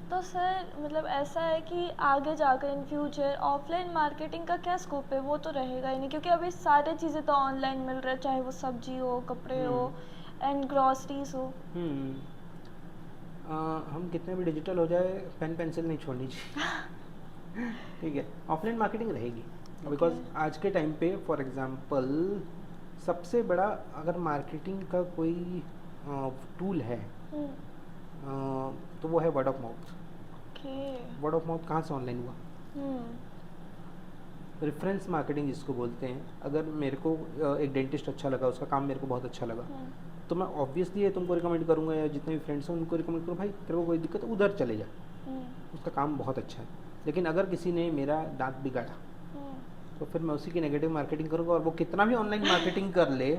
तो सर मतलब ऐसा है कि आगे जाकर इन फ्यूचर ऑफलाइन मार्केटिंग का क्या स्कोप है? वो तो रहेगा ही नहीं, क्योंकि अभी सारी चीज़ें तो ऑनलाइन मिल रहा है, चाहे वो सब्जी हो, कपड़े हो एंड ग्रॉसरीज हो। हम कितने भी डिजिटल हो जाए, पेन पेंसिल नहीं छोड़नी चाहिए। ठीक है, ऑफलाइन मार्केटिंग रहेगी, बिकॉज आज के टाइम पे फॉर एग्जांपल सबसे बड़ा अगर मार्केटिंग का कोई टूल है तो वो है word of mouth. Word of mouth कहाँ से ऑनलाइन हुआ? रेफरेंस मार्केटिंग जिसको बोलते हैं। अगर मेरे को एक डेंटिस्ट अच्छा लगा, उसका काम मेरे को बहुत अच्छा लगा, तो मैं ऑब्वियसली ये तुमको रिकमेंड करूँगा, या जितने भी फ्रेंड्स हैं उनको रिकमेंड करूँ, भाई तेरे को कोई दिक्कत है उधर चले जा, उसका काम बहुत अच्छा है। लेकिन अगर किसी ने मेरा दांत बिगाड़ा तो फिर मैं उसी की नेगेटिव मार्केटिंग करूँगा, और वो कितना भी ऑनलाइन मार्केटिंग कर ले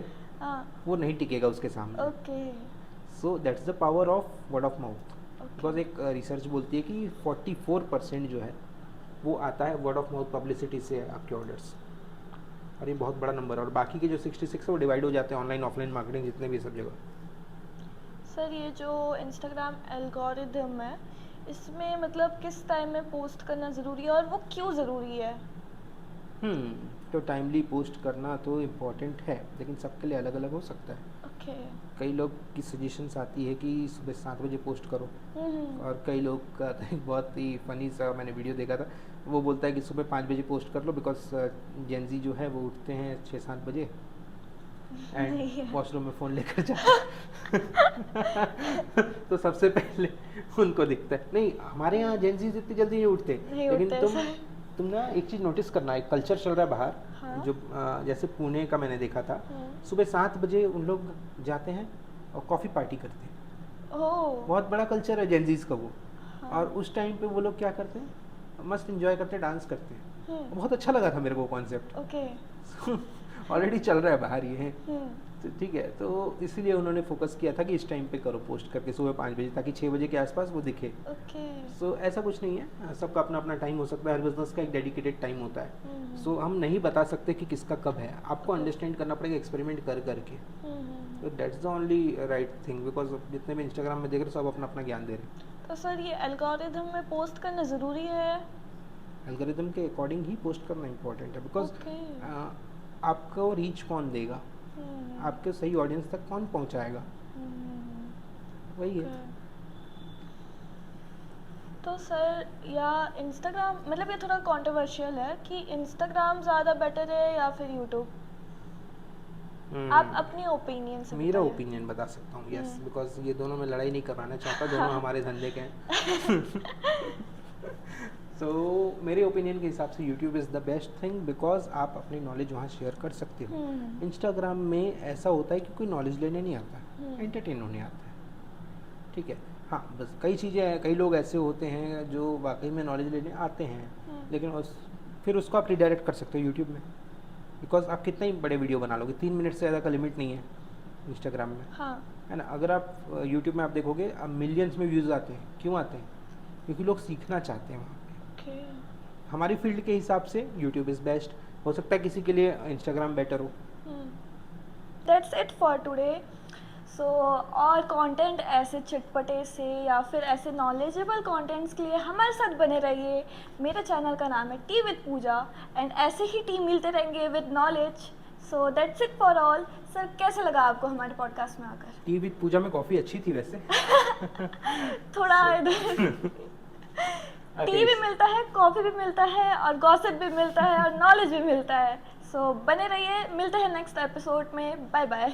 वो नहीं टिकेगा उसके सामने। Okay. So that's the power of word of mouth. Because एक रिसर्च बोलती है कि 44% जो है वो आता है वर्ड ऑफ माउथ पब्लिसिटी से आपके ऑर्डर्स, और ये बहुत बड़ा नंबर है। और बाकी के जो 66 है वो डिवाइड हो जाते हैं ऑनलाइन ऑफलाइन मार्केटिंग जितने भी सब जगह। सर ये जो इंस्टाग्राम एल्गोरिदम है, इसमें मतलब किस टाइम में पोस्ट करना ज़रूरी है और वो क्यों ज़रूरी है? तो टाइमली पोस्ट करना तो इम्पोर्टेंट है, लेकिन सबके लिए अलग अलग हो सकता है। ओके। कई लोग की सजेशंस आती है कि सुबह 7 बजे पोस्ट करो, और कई लोग का बहुत ही फनी सा मैंने वीडियो देखा था, वो बोलता है कि सुबह 5 बजे पोस्ट कर लो बिकॉज जेंजी जो है वो उठते हैं 6-7 बजे एंड नहीं है। वॉशरूम में फ़ोन लेकर जाते हैं। तो सबसे पहले उनको दिखता है। नहीं, हमारे यहाँ जेंजीज इतनी जल्दी नहीं उठते, नहीं लेकिन उठते सर। तुम ना एक चीज़ नोटिस करना, एक कल्चर चल रहा है बाहर, हाँ। जो जैसे पुणे का मैंने देखा था, सुबह 7 बजे उन लोग जाते हैं और कॉफ़ी पार्टी करते हैं। ओह। बहुत बड़ा कल्चर है जेंजीज का वो। हाँ। और उस टाइम पे वो लोग क्या करते हैं, मस्त इंजॉय करते हैं, डांस करते हैं। हम्म। बहुत अच्छा लगा था मेरे को कॉन्सेप्ट। ओके। ऑलरेडी चल रहा है बाहर ये, हम्म। तो ठीक है, तो इसीलिए उन्होंने फोकस किया था कि इस टाइम पे करो पोस्ट करके सुबह 5 बजे, ताकि 6 बजे के आसपास वो दिखे। ओके। सो ऐसा कुछ नहीं है, सबका अपना अपना टाइम हो सकता है, हर बिजनेस का एक डेडिकेटेड टाइम होता है। सो हम नहीं बता सकते कि किसका कब है, आपको अंडरस्टैंड करना पड़ेगा एक्सपेरिमेंट कर करके। तो that's the only right thing, because जितने भी इंस्टाग्राम में देख रहे सब अपना अपना ज्ञान दे रहे हैं। तो सर ये एल्गोरिथम में पोस्ट करना ज़रूरी है? एल्गोरिदम के अकॉर्डिंग ही पोस्ट करना इंपॉर्टेंट है, बिकॉज ओके। आपको रीच कौन देगा, आपके सही ऑडियंस तक कौन पहुंचाएगा, वही है। तो सर या इंस्टाग्राम, मतलब ये थोड़ा कंट्रोवर्शियल है कि इंस्टाग्राम ज़्यादा बेटर है या फिर यूट्यूब? आप अपनी ओपिनियन से मेरा बताइए। ओपिनियन बता सकता हूँ, यस, बिकॉज ये दोनों में लड़ाई नहीं करवाना चाहता, दोनों हमारे धंधे के हैं। तो मेरे ओपिनियन के हिसाब से YouTube is the best thing, because आप अपनी नॉलेज वहाँ शेयर कर सकते हो। इंस्टाग्राम में ऐसा होता है कि कोई नॉलेज लेने नहीं आता, एंटरटेन होने आता है, ठीक है। हाँ, बस कई चीज़ें हैं, कई लोग ऐसे होते हैं जो वाकई में नॉलेज लेने आते हैं, लेकिन फिर उसको आप रिडायरेक्ट कर सकते हो यूट्यूब में, बिकॉज आप कितने ही बड़े वीडियो बना लोगे, 3 मिनट से ज़्यादा का लिमिट नहीं है इंस्टाग्राम में, हाँ। है ना। अगर आप यूट्यूब में आप देखोगे, अब मिलियंस में व्यूज़ आते हैं, क्यों आते हैं? क्योंकि लोग सीखना चाहते हैं वहाँ पे। हमारी फील्ड के हिसाब से यूट्यूब इज़ बेस्ट, हो सकता है किसी के लिए इंस्टाग्राम बेटर हो। That's it for today. So और कंटेंट ऐसे चटपटे से या फिर ऐसे नॉलेजेबल कंटेंट्स के लिए हमारे साथ बने रहिए। मेरे चैनल का नाम है टी विद पूजा, एंड ऐसे ही टी मिलते रहेंगे with knowledge. So that's it for all. Sir कैसे लगा आपको हमारे पॉडकास्ट में आकर? टी विद पूजा में कॉफ़ी अच्छी थी वैसे। थोड़ा टी भी मिलता है, कॉफ़ी भी मिलता है, और गॉसिप भी मिलता है, और नॉलेज भी मिलता है। सो बने रहिए, मिलते हैं नेक्स्ट एपिसोड में। Bye bye.